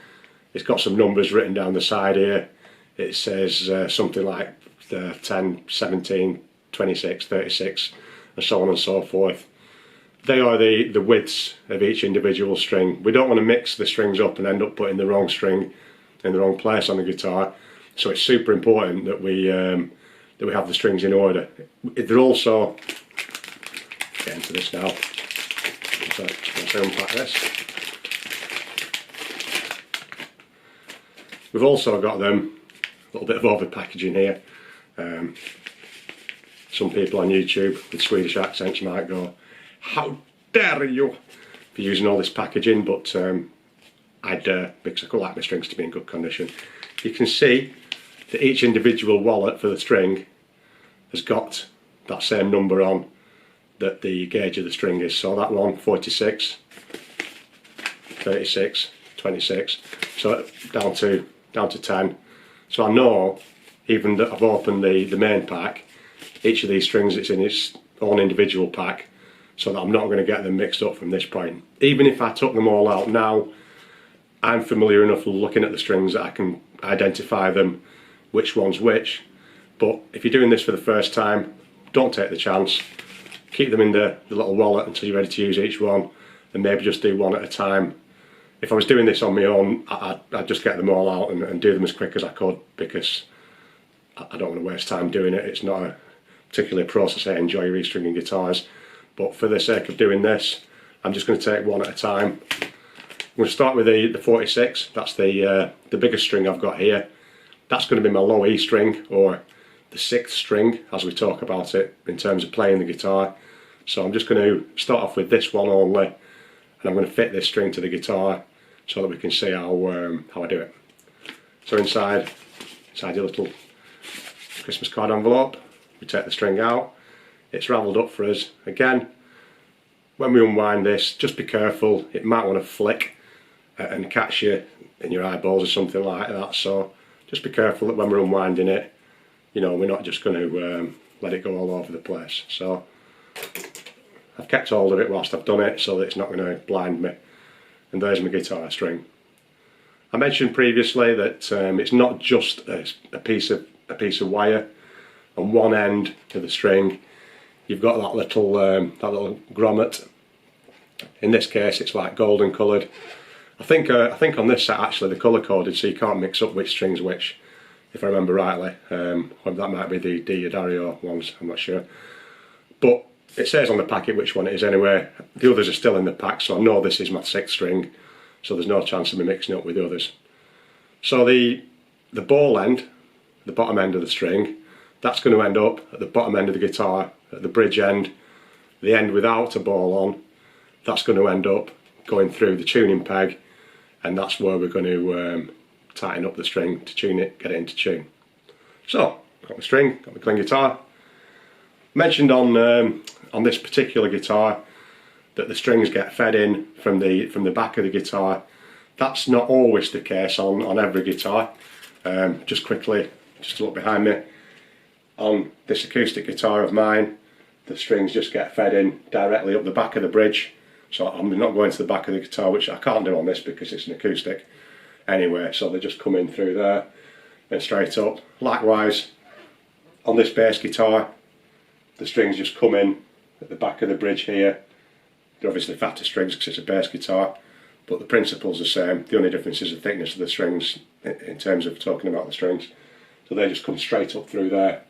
Speaker 1: it's got some numbers written down the side here. It says something like 10, 17, 26, 36, and so on and so forth. They are the widths of each individual string. We don't want to mix the strings up and end up putting the wrong string in the wrong place on the guitar. So it's super important that we have the strings in order. They're also, get into this now, once I unpack this. We've also got them, a little bit of over packaging here. Some people on YouTube with Swedish accents might go, "How dare you be using all this packaging?" But I dare, because I quite like my strings to be in good condition. You can see that each individual wallet for the string has got that same number on that the gauge of the string is. So that one, 46, 36, 26, so down to 10. So I know, even that I've opened the main pack, each of these strings it's in its own individual pack, so that I'm not going to get them mixed up from this point. Even if I took them all out now, I'm familiar enough looking at the strings that I can identify them, which one's which. But if you're doing this for the first time, don't take the chance. Keep them in the little wallet until you're ready to use each one, and maybe just do one at a time. If I was doing this on my own, I'd just get them all out and do them as quick as I could, because I don't want to waste time doing it. It's not a particular process I enjoy restringing guitars. But for the sake of doing this, I'm just going to take one at a time. I'm going to start with the 46. That's the biggest string I've got here. That's going to be my low E string, or the 6th string as we talk about it in terms of playing the guitar. So I'm just going to start off with this one only, and I'm going to fit this string to the guitar so that we can see how I do it. So inside your little Christmas card envelope, we take the string out. It's ravelled up for us. Again, when we unwind this, just be careful. It might want to flick and catch you in your eyeballs or something like that. So just be careful that when we're unwinding it, you know, we're not just going to let it go all over the place. So I've kept hold of it whilst I've done it so that it's not going to blind me. And there's my guitar string. I mentioned previously that it's not just a piece of wire. On one end of the string, you've got that little grommet. In this case, it's like golden coloured. I think on this set actually the colour coded, so you can't mix up which string's which, if I remember rightly. That might be the D Dario ones, I'm not sure. But it says on the packet which one it is anyway. The others are still in the pack, so I know this is my 6th string, so there's no chance of me mixing up with the others. So the ball end, the bottom end of the string, that's going to end up at the bottom end of the guitar, at the bridge end. The end without a ball on, that's going to end up going through the tuning peg, and that's where we're going to tighten up the string to tune it, get it into tune. So, got my string, got my clean guitar. Mentioned on on this particular guitar that the strings get fed in from the back of the guitar. That's not always the case on every guitar. Just quickly, just to look behind me, on this acoustic guitar of mine, the strings just get fed in directly up the back of the bridge. So I'm not going to the back of the guitar, which I can't do on this because it's an acoustic anyway, so they just come in through there and straight up. Likewise, on this bass guitar, the strings just come in at the back of the bridge here. They're obviously fatter strings because it's a bass guitar, but the principle's the same. The only difference is the thickness of the strings in terms of talking about the strings. So they just come straight up through there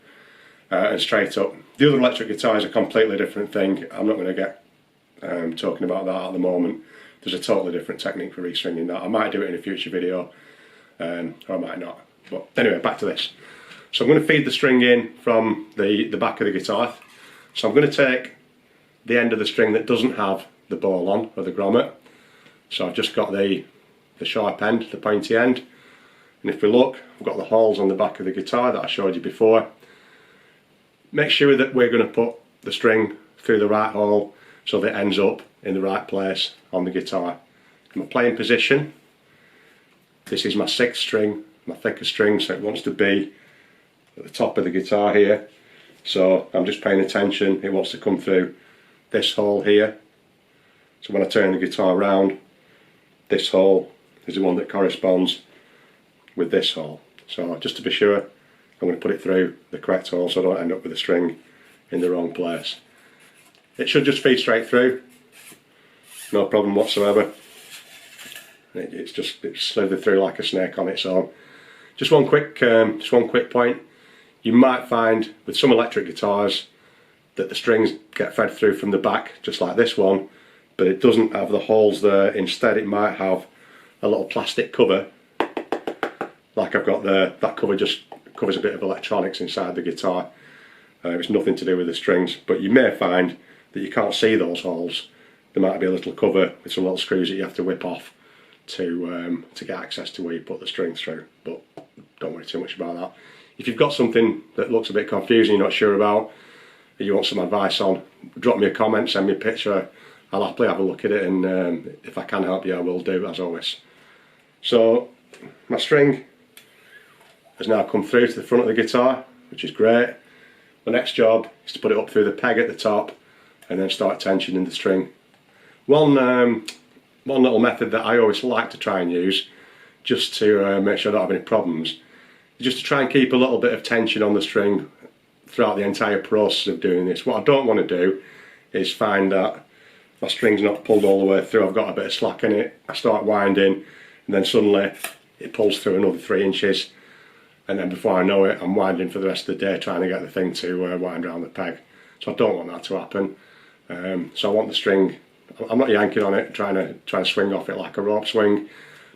Speaker 1: and straight up. The other electric guitar is a completely different thing. I'm not going to get talking about that at the moment. There's a totally different technique for restringing that. I might do it in a future video, or I might not. But anyway, back to this. So I'm going to feed the string in from the back of the guitar. So I'm going to take the end of the string that doesn't have the ball on, or the grommet. So I've just got the sharp end, the pointy end. And if we look, I've got the holes on the back of the guitar that I showed you before. Make sure that we're going to put the string through the right hole so that it ends up in the right place on the guitar. In my playing position, this is my 6th string, my thicker string, so it wants to be at the top of the guitar here. So I'm just paying attention, it wants to come through this hole here. So when I turn the guitar around, this hole is the one that corresponds with this hole. So just to be sure, I'm going to put it through the correct hole so I don't end up with the string in the wrong place. It should just feed straight through, no problem whatsoever. It's slithered through like a snake on its own. Just one quick point. You might find with some electric guitars that the strings get fed through from the back, just like this one, but it doesn't have the holes there. Instead, it might have a little plastic cover, like I've got there. That cover just covers a bit of electronics inside the guitar. It's nothing to do with the strings, but you may find that you can't see those holes. There might be a little cover with some little screws that you have to whip off to get access to where you put the strings through, but don't worry too much about that. If you've got something that looks a bit confusing, you're not sure about, or you want some advice on, drop me a comment, send me a picture. I'll happily have a look at it, and if I can help you, I will do, as always. So my string has now come through to the front of the guitar, which is great. The next job is to put it up through the peg at the top and then start tensioning the string. One little method that I always like to try and use, just to make sure I don't have any problems, is just to try and keep a little bit of tension on the string throughout the entire process of doing this. What I don't want to do is find that my string's not pulled all the way through, I've got a bit of slack in it, I start winding, and then suddenly it pulls through another 3 inches, and then before I know it, I'm winding for the rest of the day trying to get the thing to wind around the peg. So I don't want that to happen. So I want the string, I'm not yanking on it, trying to swing off it like a rope swing,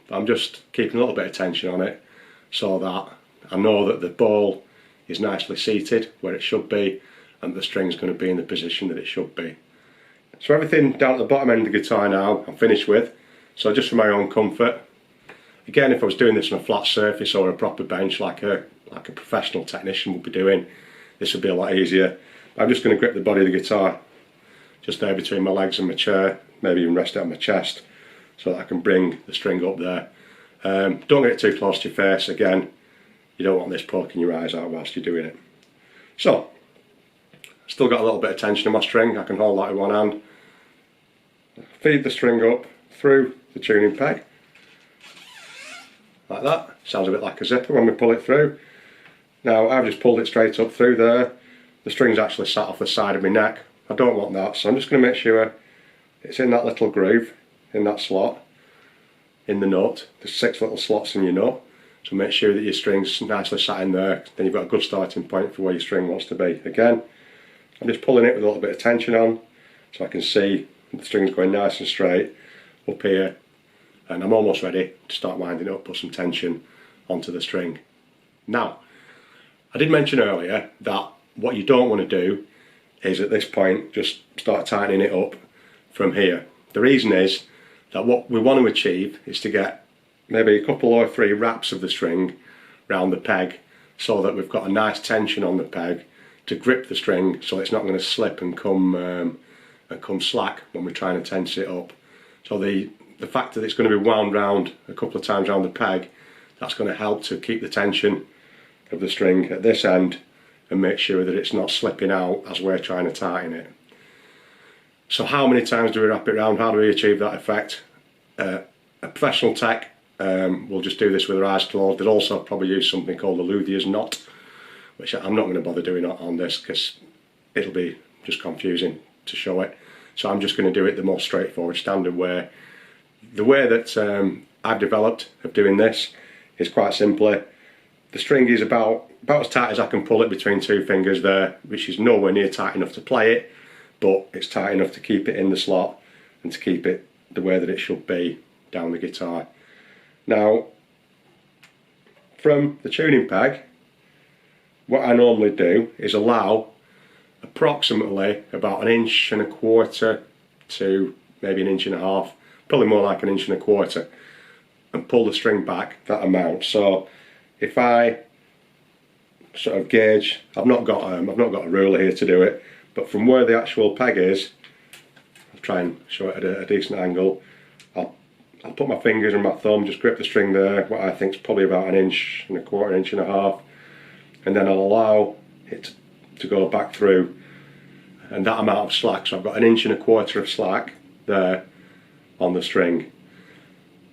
Speaker 1: but I'm just keeping a little bit of tension on it so that I know that the ball is nicely seated where it should be, and the string's going to be in the position that it should be. So everything down at the bottom end of the guitar now I'm finished with. So just for my own comfort, again, if I was doing this on a flat surface or a proper bench like a professional technician would be doing, this would be a lot easier. I'm just going to grip the body of the guitar just there between my legs and my chair, maybe even rest it on my chest so that I can bring the string up there. Don't get it too close to your face. Again, you don't want this poking your eyes out whilst you're doing it. So, still got a little bit of tension in my string. I can hold that with one hand. Feed the string up through the tuning peg, like that. Sounds a bit like a zipper when we pull it through. Now I've just pulled it straight up through there. The string's actually sat off the side of my neck. I don't want that, so I'm just going to make sure it's in that little groove, in that slot, in the note. There's 6 little slots in your note, so make sure that your string's nicely sat in there. Then you've got a good starting point for where your string wants to be. Again, I'm just pulling it with a little bit of tension on, so I can see the string's going nice and straight up here, and I'm almost ready to start winding up, put some tension onto the string. Now, I did mention earlier that what you don't want to do is at this point just start tightening it up from here. The reason is that what we want to achieve is to get maybe a couple or 3 wraps of the string round the peg so that we've got a nice tension on the peg to grip the string so it's not going to slip and come slack when we're trying to tense it up. So the fact that it's going to be wound round a couple of times around the peg, that's going to help to keep the tension of the string at this end and make sure that it's not slipping out as we're trying to tighten it. So how many times do we wrap it around? How do we achieve that effect? A professional tech will just do this with their eyes closed. They'll also probably use something called the Luthier's knot, which I'm not going to bother doing on this because it'll be just confusing to show it. So I'm just going to do it the most straightforward, standard way. The way that I've developed of doing this is quite simply, the string is about as tight as I can pull it between two fingers there, which is nowhere near tight enough to play it, but it's tight enough to keep it in the slot and to keep it the way that it should be down the guitar. Now, from the tuning peg, what I normally do is allow approximately about 1.25 inches to maybe 1.5 inches, probably more like 1.25 inches, and pull the string back that amount. So if I sort of gauge, I've not got a ruler here to do it, but from where the actual peg is, I'll try and show it at a decent angle. I'll put my fingers and my thumb, just grip the string there, what I think is probably about 1.25 inches, 1.5 inches, and then I'll allow it to go back through, and that amount of slack. So I've got 1.25 inches of slack there on the string.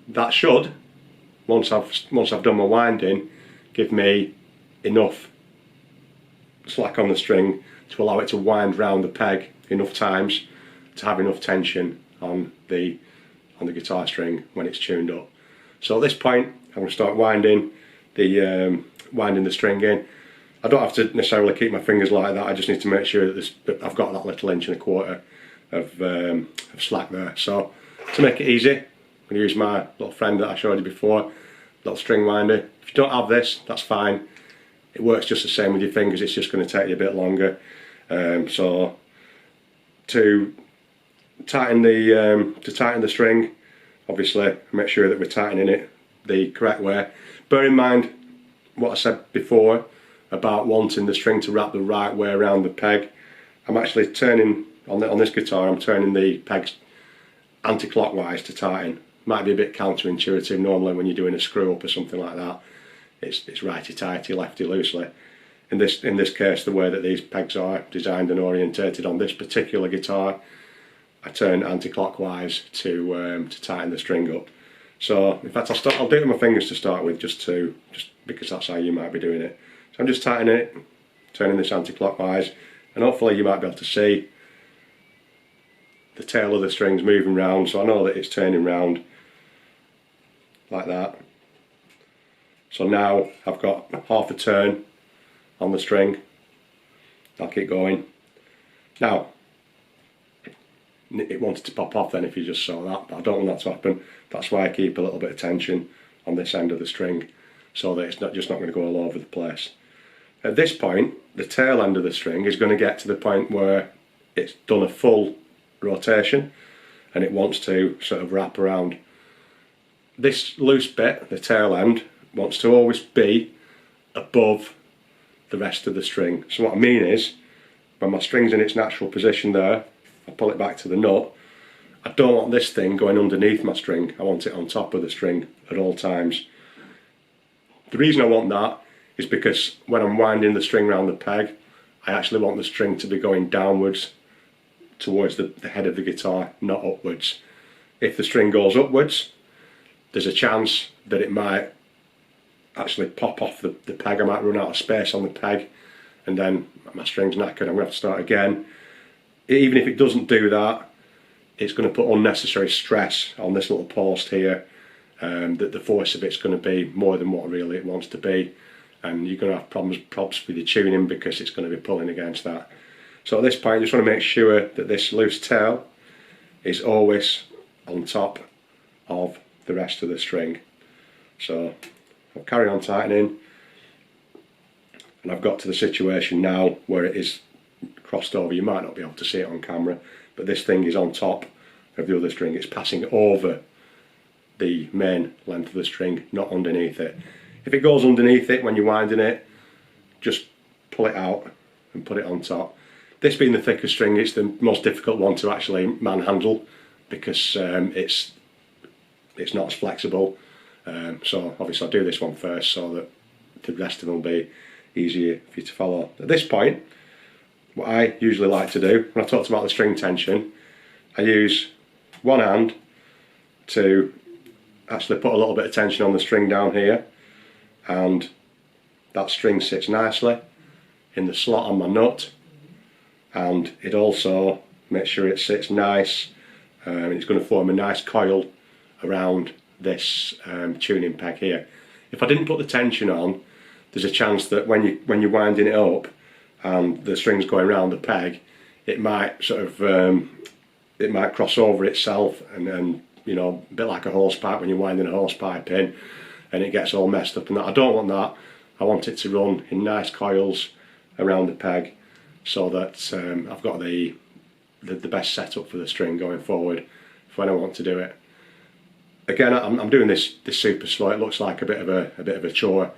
Speaker 1: That should, once I've done my winding, give me enough slack on the string to allow it to wind round the peg enough times to have enough tension on the guitar string when it's tuned up. So at this point I'm going to start winding the string in. I don't have to necessarily keep my fingers like that, I just need to make sure that I've got that little 1.25 inches of slack there. So to make it easy, I'm going to use my little friend that I showed you before, little string winder. If you don't have this, that's fine. It works just the same with your fingers, it's just going to take you a bit longer. So to tighten the string, obviously make sure that we're tightening it the correct way. Bear in mind what I said before about wanting the string to wrap the right way around the peg. I'm actually turning on this guitar, I'm turning the pegs anti-clockwise to tighten. Might be a bit counterintuitive normally when you're doing a screw up or something like that. It's righty tighty, lefty loosely. In this case, the way that these pegs are designed and orientated on this particular guitar, I turn anti-clockwise to tighten the string up. So in fact I'll do it with my fingers to start with, just because that's how you might be doing it. So I'm just tightening it, turning this anti-clockwise, and hopefully you might be able to see the tail of the strings moving round, so I know that it's turning round like that. So now I've got half a turn on the string. I'll keep going. Now, it wanted to pop off then if you just saw that, but I don't want that to happen. That's why I keep a little bit of tension on this end of the string, so that it's not going to go all over the place. At this point, the tail end of the string is going to get to the point where it's done a full rotation and it wants to sort of wrap around. This loose bit, the tail end, wants to always be above the rest of the string. So what I mean is, when my string's in its natural position there, I pull it back to the nut, I don't want this thing going underneath my string, I want it on top of the string at all times. The reason I want that is because when I'm winding the string around the peg, I actually want the string to be going downwards towards the head of the guitar, not upwards. If the string goes upwards, there's a chance that it might actually pop off the peg. I might run out of space on the peg and then my string's knackered, I'm going to have to start again. Even if it doesn't do that, it's going to put unnecessary stress on this little post here, that the force of it's going to be more than what really it wants to be, and you're going to have problems with your tuning because it's going to be pulling against that. So at this point, you just want to make sure that this loose tail is always on top of the rest of the string. So I'll carry on tightening, and I've got to the situation now where it is crossed over. You might not be able to see it on camera, but this thing is on top of the other string. It's passing over the main length of the string, not underneath it. If it goes underneath it when you're winding it, just pull it out and put it on top. This being the thicker string, it's the most difficult one to actually manhandle because it's not as flexible. So obviously I'll do this one first so that the rest of them will be easier for you to follow. At this point, what I usually like to do, when I talked about the string tension, I use one hand to actually put a little bit of tension on the string down here, and that string sits nicely in the slot on my nut, and it also makes sure it sits nice, and it's going to form a nice coil around this tuning peg here. If I didn't put the tension on, there's a chance that when you're winding it up and the string's going around the peg, it might sort of it might cross over itself, and you know, a bit like a hose pipe when you're winding a hose pipe in, and it gets all messed up and that. I don't want that. I want it to run in nice coils around the peg so that I've got the best setup for the string going forward for when I want to do it. Again, I'm doing this super slow. It looks like a bit of a chore.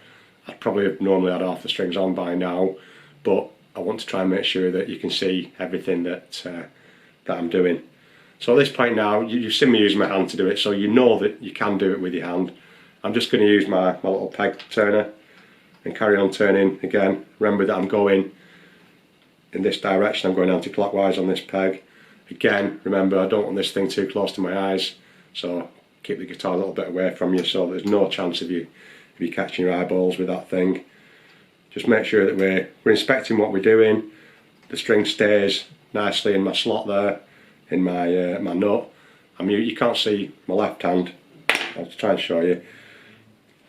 Speaker 1: I'd probably have normally had half the strings on by now, but I want to try and make sure that you can see everything that I'm doing. So at this point now, you've seen me use my hand to do it, so you know that you can do it with your hand. I'm just going to use my little peg turner and carry on turning again. Remember that I'm going in this direction, I'm going anti-clockwise on this peg. Again, remember, I don't want this thing too close to my eyes, so keep the guitar a little bit away from you so there's no chance of you catching your eyeballs with that thing. Just make sure that we're inspecting what we're doing. The string stays nicely in my slot there, in my my nut. You can't see my left hand. I'll try and show you.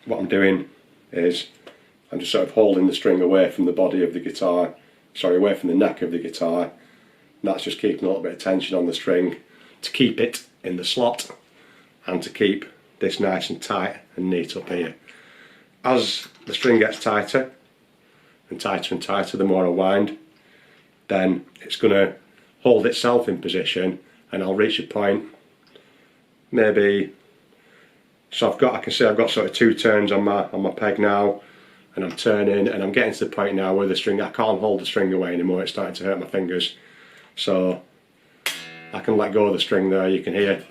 Speaker 1: What I'm doing is I'm just sort of holding the string away from the body of the guitar, sorry, away from the neck of the guitar. And that's just keeping a little bit of tension on the string to keep it in the slot and to keep this nice and tight and neat up here. As the string gets tighter and tighter and tighter, the more I wind, then it's going to hold itself in position, and I'll reach a point maybe, so I can see I've got sort of 2 turns on my peg now, and I'm turning and I'm getting to the point now where the string, I can't hold the string away anymore. It's starting to hurt my fingers, so I can let go of the string there. You can hear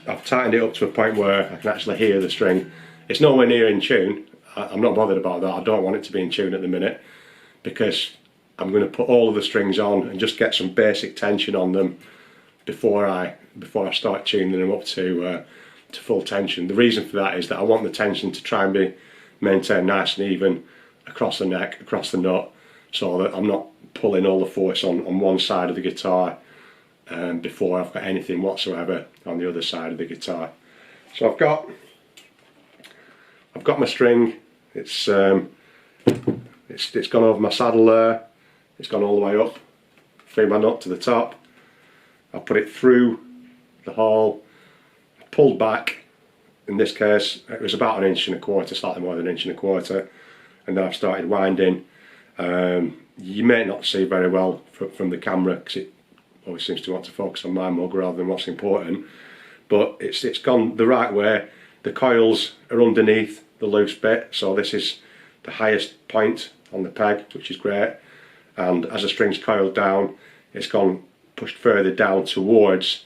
Speaker 1: I've tightened it up to a point where I can actually hear the string. It's nowhere near in tune. I'm not bothered about that. I don't want it to be in tune at the minute because I'm going to put all of the strings on and just get some basic tension on them before I start tuning them up to full tension. The reason for that is that I want the tension to try and be maintained nice and even across the neck, across the nut, so that I'm not pulling all the force on one side of the guitar before I've got anything whatsoever on the other side of the guitar. So I've got my string. It's gone over my saddle there. It's gone all the way up through my nut to the top. I put it through the hole, pulled back. In this case, it was about 1.25 inches, slightly more than 1.25 inches, and then I've started winding. You may not see very well from the camera because it always seems to want to focus on my mug rather than what's important, but it's gone the right way. The coils are underneath the loose bit, so this is the highest point on the peg, which is great, and as the string's coiled down, it's gone pushed further down towards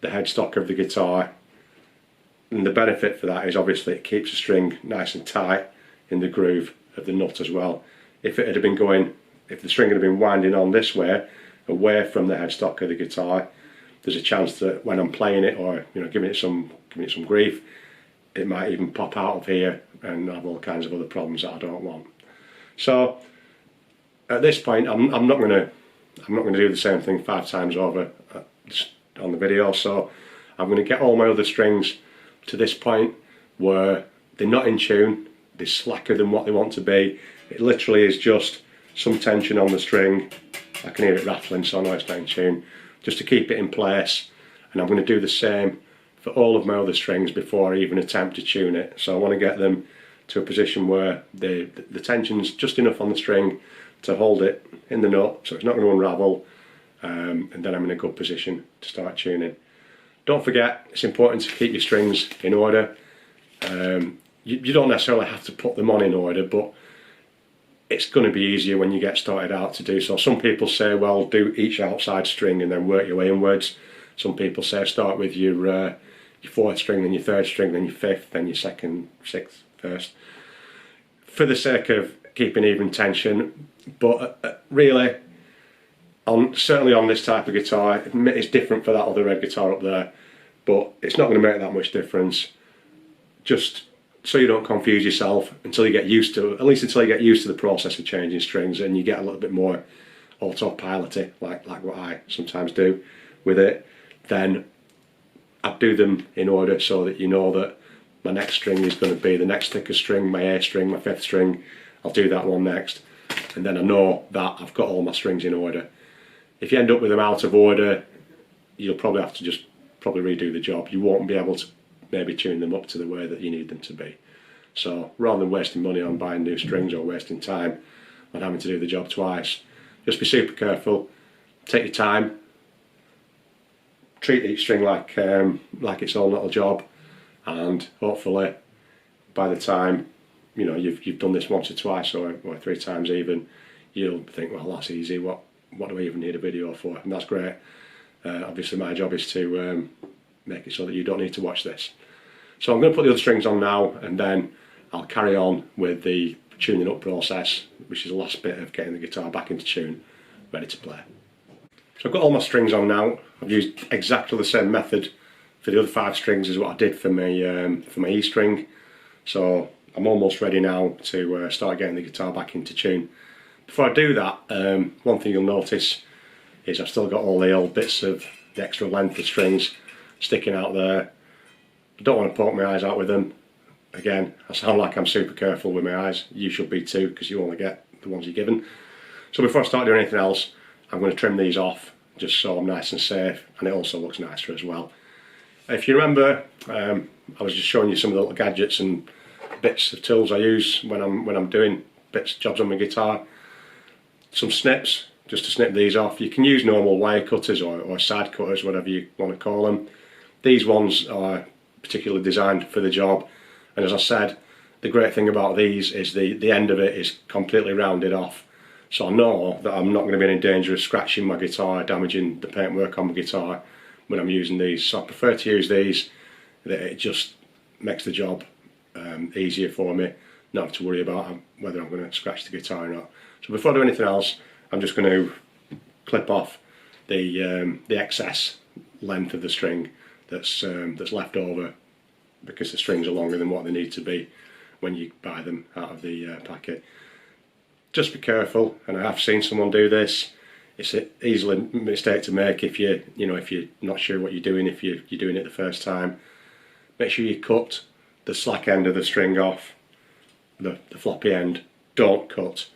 Speaker 1: the headstock of the guitar, and the benefit for that is obviously it keeps the string nice and tight in the groove of the nut as well. If the string had been winding on this way, away from the headstock of the guitar, there's a chance that when I'm playing it, or giving it some grief, it might even pop out of here and have all kinds of other problems that I don't want. So at this point, I'm not going to do the same thing 5 times over on the video. So I'm going to get all my other strings to this point where they're not in tune, they're slacker than what they want to be. It literally is just some tension on the string. I can hear it rattling, so I know it's not in tune, just to keep it in place. And I'm going to do the same for all of my other strings before I even attempt to tune it. So I want to get them to a position where the tension's just enough on the string to hold it in the nut, so it's not going to unravel, and then I'm in a good position to start tuning. Don't forget, it's important to keep your strings in order. You don't necessarily have to put them on in order, but it's going to be easier when you get started out to do so. Some people say, well, do each outside string and then work your way inwards. Some people say start with your fourth string, then your third string, then your fifth, then your second, sixth, first, for the sake of keeping even tension. But really, certainly on this type of guitar, it's different for that other red guitar up there, but it's not going to make that much difference. Just so you don't confuse yourself until you get used to, at least until you get used to the process of changing strings and you get a little bit more autopilot-y, like what I sometimes do with it, then I'd do them in order so that you know that my next string is going to be the next thickest string, my A string, my fifth string. I'll do that one next, and then I know that I've got all my strings in order. If you end up with them out of order, you'll probably have to just redo the job. You won't be able to maybe tune them up to the way that you need them to be. So rather than wasting money on buying new strings or wasting time on having to do the job twice, just be super careful, take your time, treat each string like its own little job, and hopefully by the time you've done this once or twice or 3 times even, you'll think, well, that's easy, what do I even need a video for? And that's great. Obviously my job is to make it so that you don't need to watch this. So I'm going to put the other strings on now, and then I'll carry on with the tuning up process, which is the last bit of getting the guitar back into tune, ready to play. So I've got all my strings on now. I've used exactly the same method for the other 5 strings as what I did for my E string. So I'm almost ready now to start getting the guitar back into tune. Before I do that, one thing you'll notice is I've still got all the old bits of the extra length of strings sticking out there. I don't want to poke my eyes out with them. Again, I sound like I'm super careful with my eyes. You should be too, because you only get the ones you're given. So before I start doing anything else, I'm going to trim these off just so I'm nice and safe, and it also looks nicer as well. If you remember, I was just showing you some of the little gadgets and bits of tools I use when I'm doing jobs on my guitar. Some snips, just to snip these off. You can use normal wire cutters or side cutters, whatever you want to call them. These ones are particularly designed for the job, and as I said, the great thing about these is the end of it is completely rounded off, so I know that I'm not going to be in danger of scratching my guitar, damaging the paintwork on my guitar when I'm using these. So I prefer to use these. It just makes the job easier for me, not have to worry about whether I'm going to scratch the guitar or not. So before I do anything else, I'm just going to clip off the excess length of the string that's left over, because the strings are longer than what they need to be when you buy them out of the packet. Just be careful, and I have seen someone do this. It's an easily mistake to make if you're not sure what you're doing, if you're doing it the first time. Make sure you cut the slack end of the string off, the floppy end. Don't cut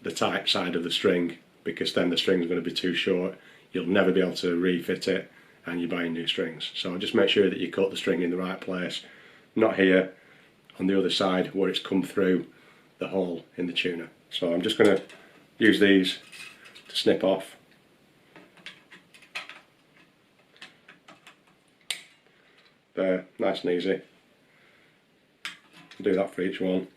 Speaker 1: the tight side of the string, because then the string's going to be too short. You'll never be able to refit it, and you're buying new strings. So just make sure that you cut the string in the right place, not here on the other side where it's come through the hole in the tuner. So I'm just going to use these to snip off. There, nice and easy. I'll do that for each one.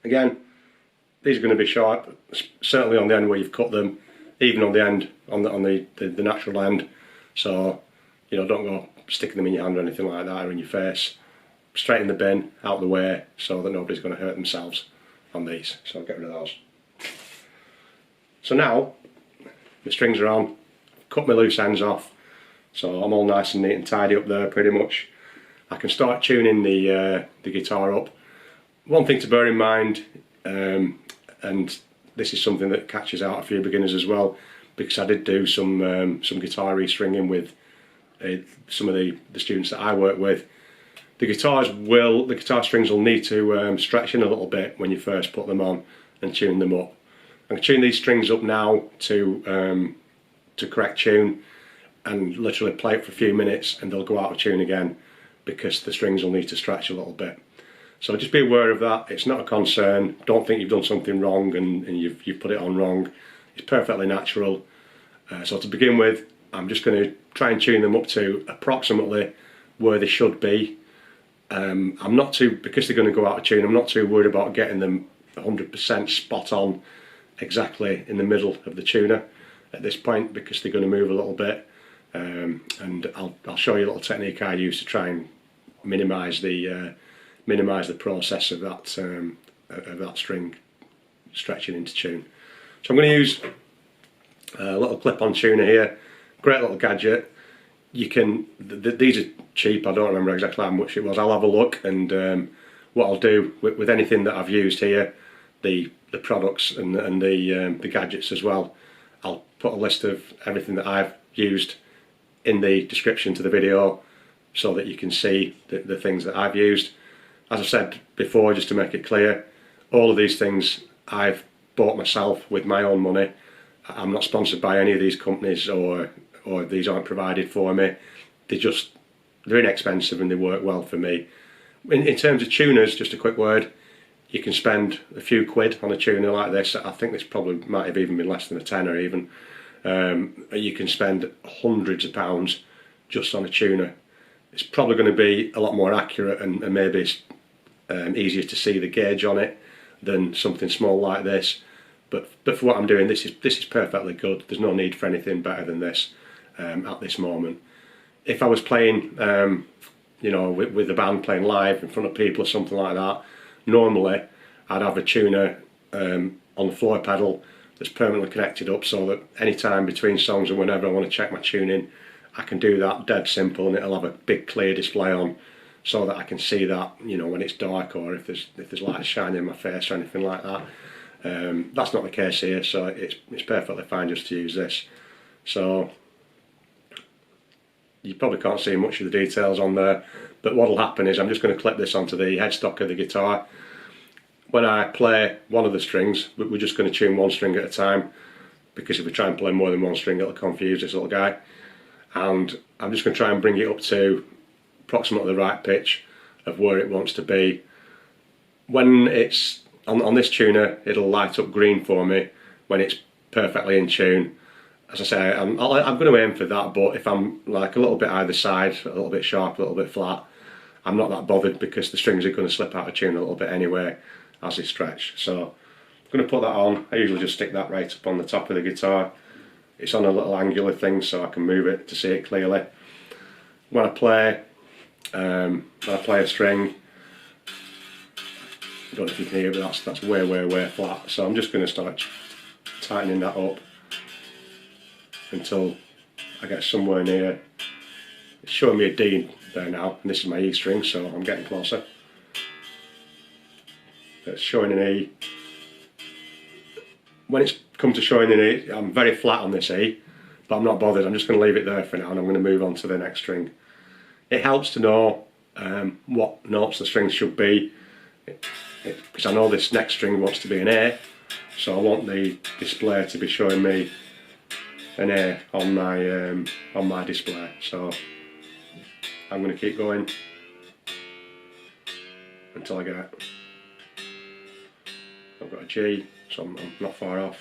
Speaker 1: Again, these are going to be sharp, certainly on the end where you've cut them, even on the end, on the natural end. So, don't go sticking them in your hand or anything like that, or in your face. Straight in the bin, out of the way, so that nobody's going to hurt themselves on these. So I'll get rid of those. So now, the strings are on, cut my loose ends off, so I'm all nice and neat and tidy up there pretty much. I can start tuning the guitar up. One thing to bear in mind, and this is something that catches out a few beginners as well, because I did do some guitar restringing with some of the students that I work with. The guitar strings will need to stretch in a little bit when you first put them on and tune them up. I'm going to tune these strings up now to to correct tune and literally play it for a few minutes and they'll go out of tune again because the strings will need to stretch a little bit. So just be aware of that. It's not a concern. Don't think you've done something wrong and you've put it on wrong. It's perfectly natural. So to begin with, I'm just going to try and tune them up to approximately where they should be. I'm not too, because they're going to go out of tune, I'm not too worried about getting them 100% spot on exactly in the middle of the tuner at this point, because they're going to move a little bit. And I'll show you a little technique I use to try and minimise the process of that string stretching into tune. So I'm going to use a little clip-on tuner here. Great little gadget. You can, these are cheap, I don't remember exactly how much it was. I'll have a look, and what I'll do with anything that I've used here, the products and the gadgets as well, I'll put a list of everything that I've used in the description to the video so that you can see the things that I've used. As I said before, just to make it clear, all of these things I've bought myself with my own money. I'm not sponsored by any of these companies, or these aren't provided for me. They're inexpensive and they work well for me. In terms of tuners, just a quick word, you can spend a few quid on a tuner like this. I think this probably might have even been less than a tenner even. You can spend hundreds of pounds just on a tuner. It's probably going to be a lot more accurate and maybe it's easier to see the gauge on it than something small like this. But for what I'm doing, this is perfectly good. There's no need for anything better than this at this moment. If I was playing, you know, with the band, playing live in front of people or something like that, normally I'd have a tuner on the floor pedal that's permanently connected up, so that any time between songs and whenever I want to check my tuning, I can do that dead simple, and it'll have a big clear display on, so that I can see that, you know, when it's dark or if there's light shining in my face or anything like that. That's not the case here, so it's perfectly fine just to use this. So you probably can't see much of the details on there, but what will happen is I'm just going to clip this onto the headstock of the guitar. When I play one of the strings, we're just going to tune one string at a time, because if we try and play more than one string, it'll confuse this little guy. And I'm just going to try and bring it up to approximately the right pitch of where it wants to be. When it's on this tuner, it'll light up green for me when it's perfectly in tune. As I say, I'm going to aim for that, but if I'm like a little bit either side, a little bit sharp, a little bit flat, I'm not that bothered, because the strings are going to slip out of tune a little bit anyway as they stretch. So I'm going to put that on. I usually just stick that right up on the top of the guitar. It's on a little angular thing, so I can move it to see it clearly. When I play a string, I don't know if you can hear, but that's way flat. So I'm just going to start tightening that up until I get somewhere near. It's showing me a D there now, and this is my E string, so I'm getting closer. It's showing an E. When it's come to showing an E, I'm very flat on this E, but I'm not bothered. I'm just going to leave it there for now, and I'm going to move on to the next string. It helps to know what notes the strings should be, because I know this next string wants to be an A, so I want the display to be showing me an A on my display. So I'm going to keep going until I get. I've got a G, so I'm not far off.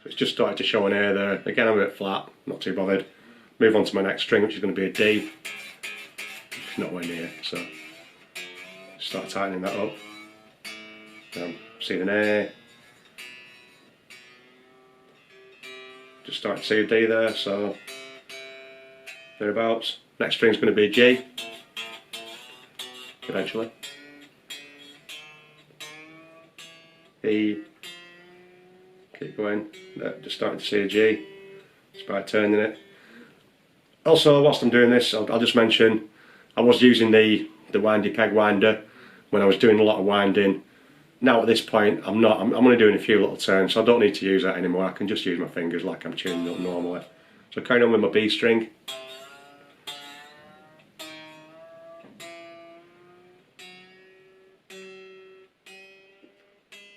Speaker 1: So it's just started to show an A there. Again, I'm a bit flat, not too bothered. Move on to my next string, which is going to be a D. Nowhere near, so start tightening that up. See an A. Just start to see a D there, so thereabouts. Next string's going to be a G, eventually. E. Keep going. Just starting to see a G. Just by turning it. Also, whilst I'm doing this, I'll just mention I was using the windy peg winder when I was doing a lot of winding. Now at this point, I'm not. I'm only doing a few little turns, so I don't need to use that anymore. I can just use my fingers like I'm tuning up normally. So carrying on with my B string.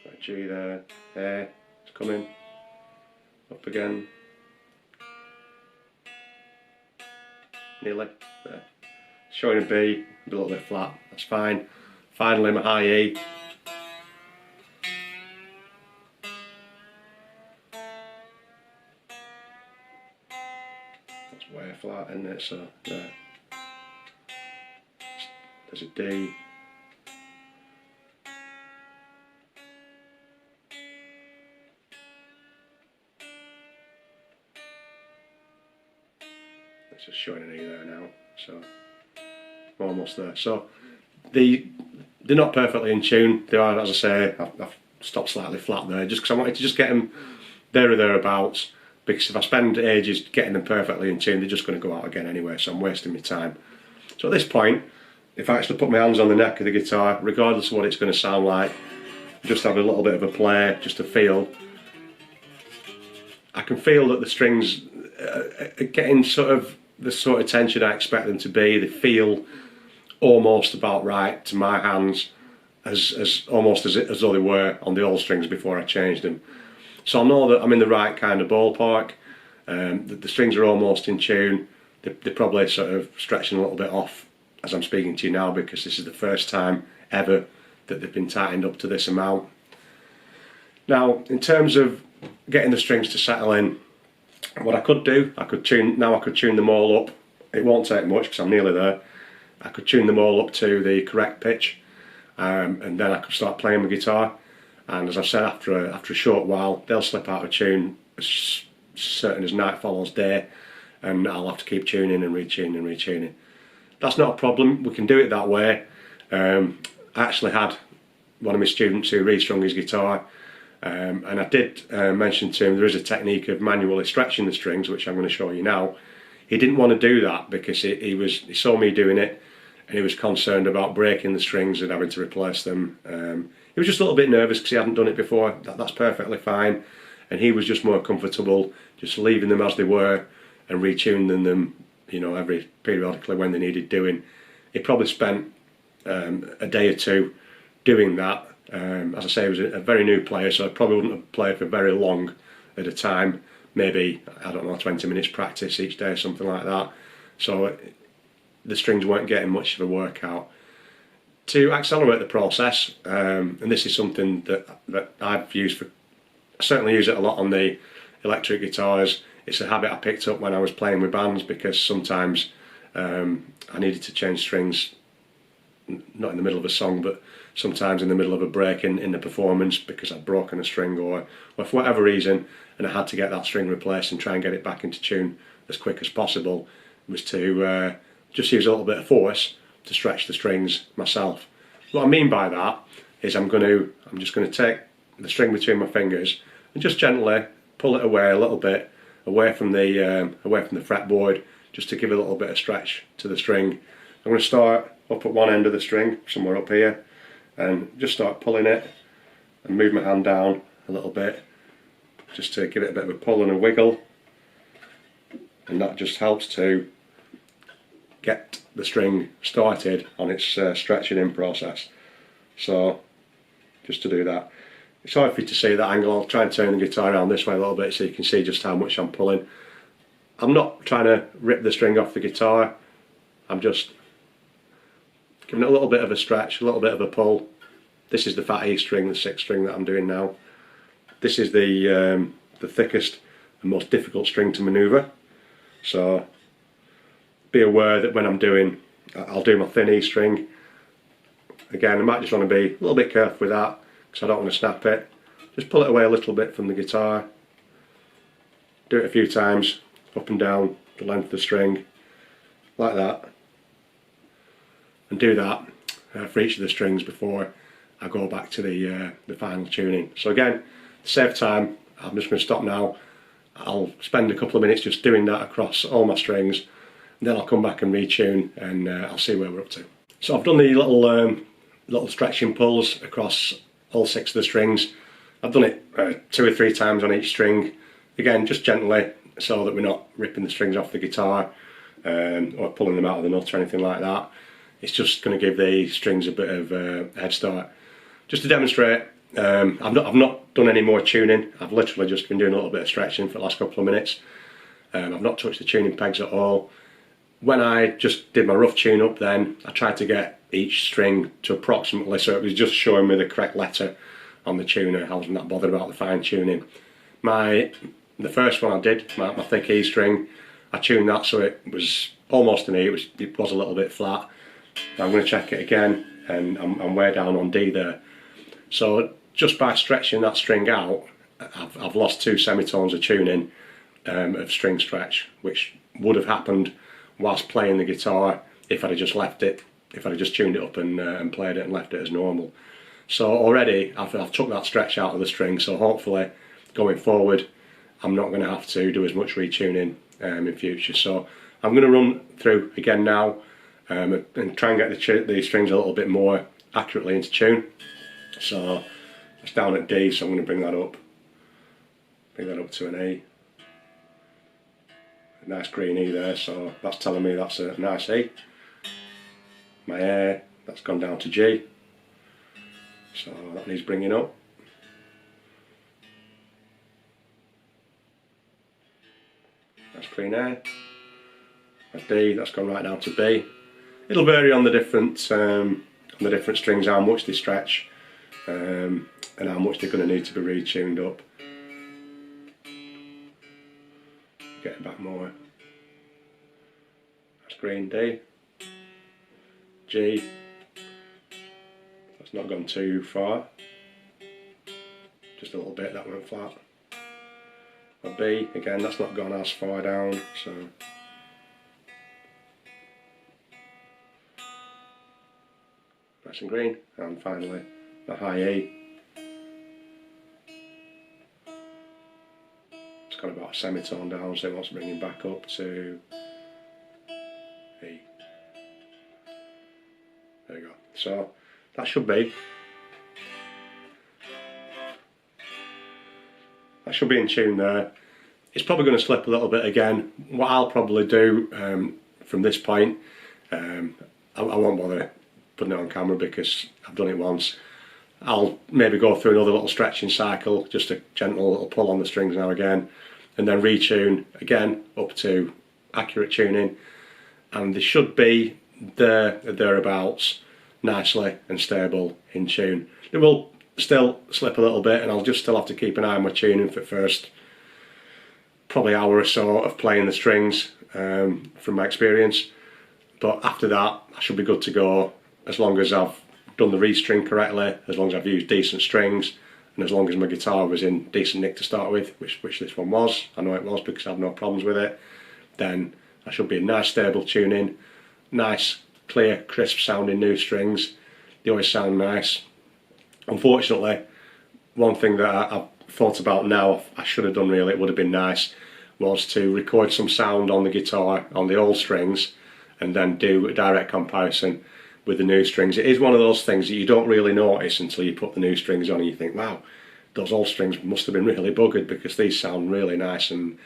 Speaker 1: Got a G there, A. It's come in, up again, nearly there. Showing a B, a little bit flat, that's fine. Finally my high E. That's way flat, isn't it? So there. There's a D. It's just showing an E there now, so I'm almost there. So they're not perfectly in tune. They are, as I say, I've stopped slightly flat there, just because I wanted to just get them there or thereabouts. Because if I spend ages getting them perfectly in tune, they're just going to go out again anyway. So I'm wasting my time. So at this point, if I actually put my hands on the neck of the guitar, regardless of what it's going to sound like, just have a little bit of a play, just to feel. I can feel that the strings are getting the sort of tension I expect them to be. They feel almost about right to my hands, as almost as though they were on the old strings before I changed them. So I know that I'm in the right kind of ballpark. The strings are almost in tune. They're probably sort of stretching a little bit off as I'm speaking to you now, because this is the first time ever that they've been tightened up to this amount. Now, in terms of getting the strings to settle in, what I could do, I could tune them all up. It won't take much because I'm nearly there. I could tune them all up to the correct pitch, and then I could start playing my guitar. And as I've said, after a short while, they'll slip out of tune as certain as night follows day, and I'll have to keep tuning and retuning and retuning. That's not a problem. We can do it that way. I actually had one of my students who restrung his guitar, and I did mention to him there is a technique of manually stretching the strings, which I'm going to show you now. He didn't want to do that because he saw me doing it, and he was concerned about breaking the strings and having to replace them. He was just a little bit nervous because he hadn't done it before. That's perfectly fine, and he was just more comfortable just leaving them as they were and retuning them, you know, every periodically when they needed doing. He probably spent a day or two doing that. As I say, he was a very new player, so I probably wouldn't have played for very long at a time. Maybe, I don't know, 20 minutes practice each day, something like that. So the strings weren't getting much of a workout. To accelerate the process, and this is something that I've used I certainly use it a lot on the electric guitars. It's a habit I picked up when I was playing with bands, because sometimes I needed to change strings, not in the middle of a song, but sometimes in the middle of a break in the performance, because I'd broken a string or for whatever reason, and I had to get that string replaced and try and get it back into tune as quick as possible, was to just use a little bit of force to stretch the strings myself. What I mean by that is I'm just going to take the string between my fingers and just gently pull it away a little bit, away from the fretboard, just to give it a little bit of stretch to the string. I'm going to start up at one end of the string, somewhere up here, and just start pulling it and move my hand down a little bit, just to give it a bit of a pull and a wiggle, and that just helps to get the string started on its stretching in process. So just to do that, it's hard for you to see that angle. I'll try and turn the guitar around this way a little bit so you can see just how much I'm pulling. I'm not trying to rip the string off the guitar, I'm just giving it a little bit of a stretch, a little bit of a pull. This is the fat E string, the 6th string that I'm doing now. This is the thickest and most difficult string to manoeuvre, so be aware that when I'm doing, I'll do my thin E string. Again, I might just want to be a little bit careful with that because I don't want to snap it. Just pull it away a little bit from the guitar. Do it a few times, up and down the length of the string, like that. And do that for each of the strings before I go back to the final tuning. So again, to save time, I'm just going to stop now. I'll spend a couple of minutes just doing that across all my strings, and then I'll come back and retune, and I'll see where we're up to. So I've done the little stretching pulls across all 6 of the strings. I've done it 2 or 3 times on each string. Again, just gently, so that we're not ripping the strings off the guitar or pulling them out of the nut or anything like that. It's just going to give the strings a bit of a head start. Just to demonstrate, I've not done any more tuning. I've literally just been doing a little bit of stretching for the last couple of minutes. I've not touched the tuning pegs at all. When I just did my rough tune up then, I tried to get each string to approximately, so it was just showing me the correct letter on the tuner. I wasn't that bothered about the fine tuning. The first one I did, my thick E string, I tuned that so it was almost an E, it was a little bit flat. I'm going to check it again, and I'm way down on D there. So just by stretching that string out, I've lost 2 semitones of tuning of string stretch, which would have happened whilst playing the guitar if I'd have just left it, if I'd have just tuned it up and played it and left it as normal. So already I've took that stretch out of the string, so hopefully going forward I'm not going to have to do as much retuning in future. So I'm going to run through again now and try and get the strings a little bit more accurately into tune. So it's down at D, so I'm going to bring that up to an E. A nice green E there, so that's telling me that's a nice E. My A, that's gone down to G, so that needs bringing up. That's green A. My D, that's gone right down to B. It'll vary on the different strings how much they stretch and how much they're going to need to be retuned up. Get it back more. That's green D. G. That's not gone too far. Just a little bit, that went flat. A B, again, that's not gone as far down, so. Nice and green. And finally, the high E. It's got about a semitone down, so it wants bringing back up to E. There you go. So that should be in tune there. It's probably going to slip a little bit again. What I'll probably do from this point, I won't bother putting it on camera because I've done it once. I'll maybe go through another little stretching cycle, just a gentle little pull on the strings now again, and then retune again up to accurate tuning, and they should be thereabouts, nicely and stable in tune. They will still slip a little bit, and I'll just still have to keep an eye on my tuning for the first probably hour or so of playing the strings from my experience, but after that I should be good to go, as long as I've done the restring correctly, as long as I've used decent strings, and as long as my guitar was in decent nick to start with, which this one was. I know it was because I had no problems with it. Then I should be in nice stable tuning, nice clear crisp sounding new strings. They always sound nice. Unfortunately, one thing that I've thought about now, I should have done really, it would have been nice, was to record some sound on the guitar on the old strings and then do a direct comparison with the new strings. It is one of those things that you don't really notice until you put the new strings on and you think, wow, those old strings must have been really buggered because these sound really nice and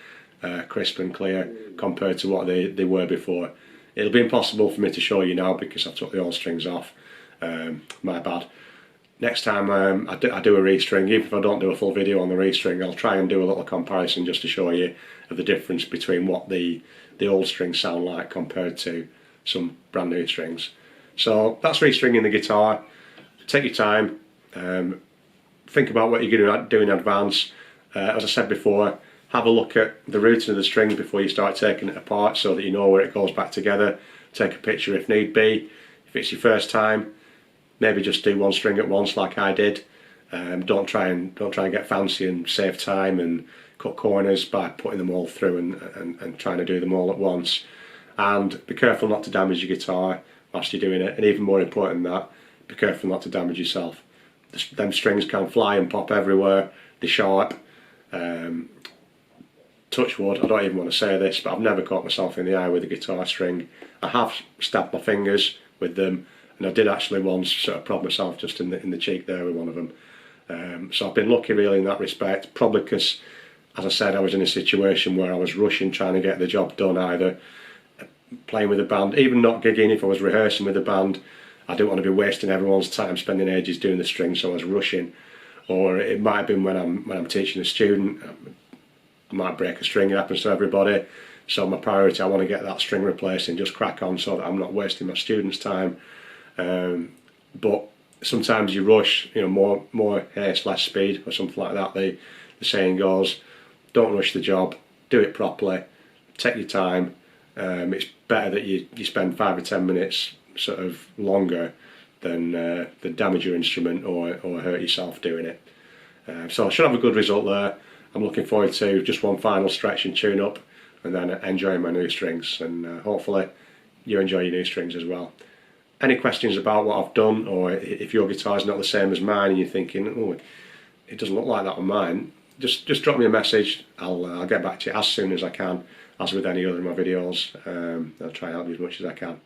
Speaker 1: crisp and clear compared to what they were before. It'll be impossible for me to show you now because I took the old strings off. My bad. Next time I do a restring, even if I don't do a full video on the restring, I'll try and do a little comparison just to show you of the difference between what the old strings sound like compared to some brand new strings. So that's restringing the guitar. Take your time, think about what you're going to do in advance. As I said before, have a look at the routing of the strings before you start taking it apart so that you know where it goes back together. Take a picture if need be. If it's your first time, maybe just do one string at once like I did. Don't try and get fancy and save time and cut corners by putting them all through and trying to do them all at once. And be careful not to damage your guitar whilst you're doing it, and even more important than that, be careful not to damage yourself. Them strings can fly and pop everywhere, they're sharp. Touch wood, I don't even want to say this, but I've never caught myself in the eye with a guitar string. I have stabbed my fingers with them, and I did actually once sort of prod myself just in the cheek there with one of them. So I've been lucky really in that respect, probably because, as I said, I was in a situation where I was rushing trying to get the job done, either playing with a band, even not gigging, if I was rehearsing with a band, I didn't want to be wasting everyone's time spending ages doing the strings, so I was rushing. or it might have been when I'm teaching a student. I might break a string, it happens to everybody. So my priority, I want to get that string replaced and just crack on so that I'm not wasting my students' time. But sometimes you rush, you know, more haste, less speed, or something like that. The saying goes, don't rush the job, do it properly, take your time. It's better that you spend 5 or 10 minutes sort of longer than damage your instrument or hurt yourself doing it. So I should have a good result there. I'm looking forward to just one final stretch and tune up, and then enjoying my new strings, and hopefully you enjoy your new strings as well. Any questions about what I've done, or if your guitar's not the same as mine and you're thinking, oh, it doesn't look like that on mine, just drop me a message. I'll get back to you as soon as I can, as with any other of my videos. I'll try and help you as much as I can.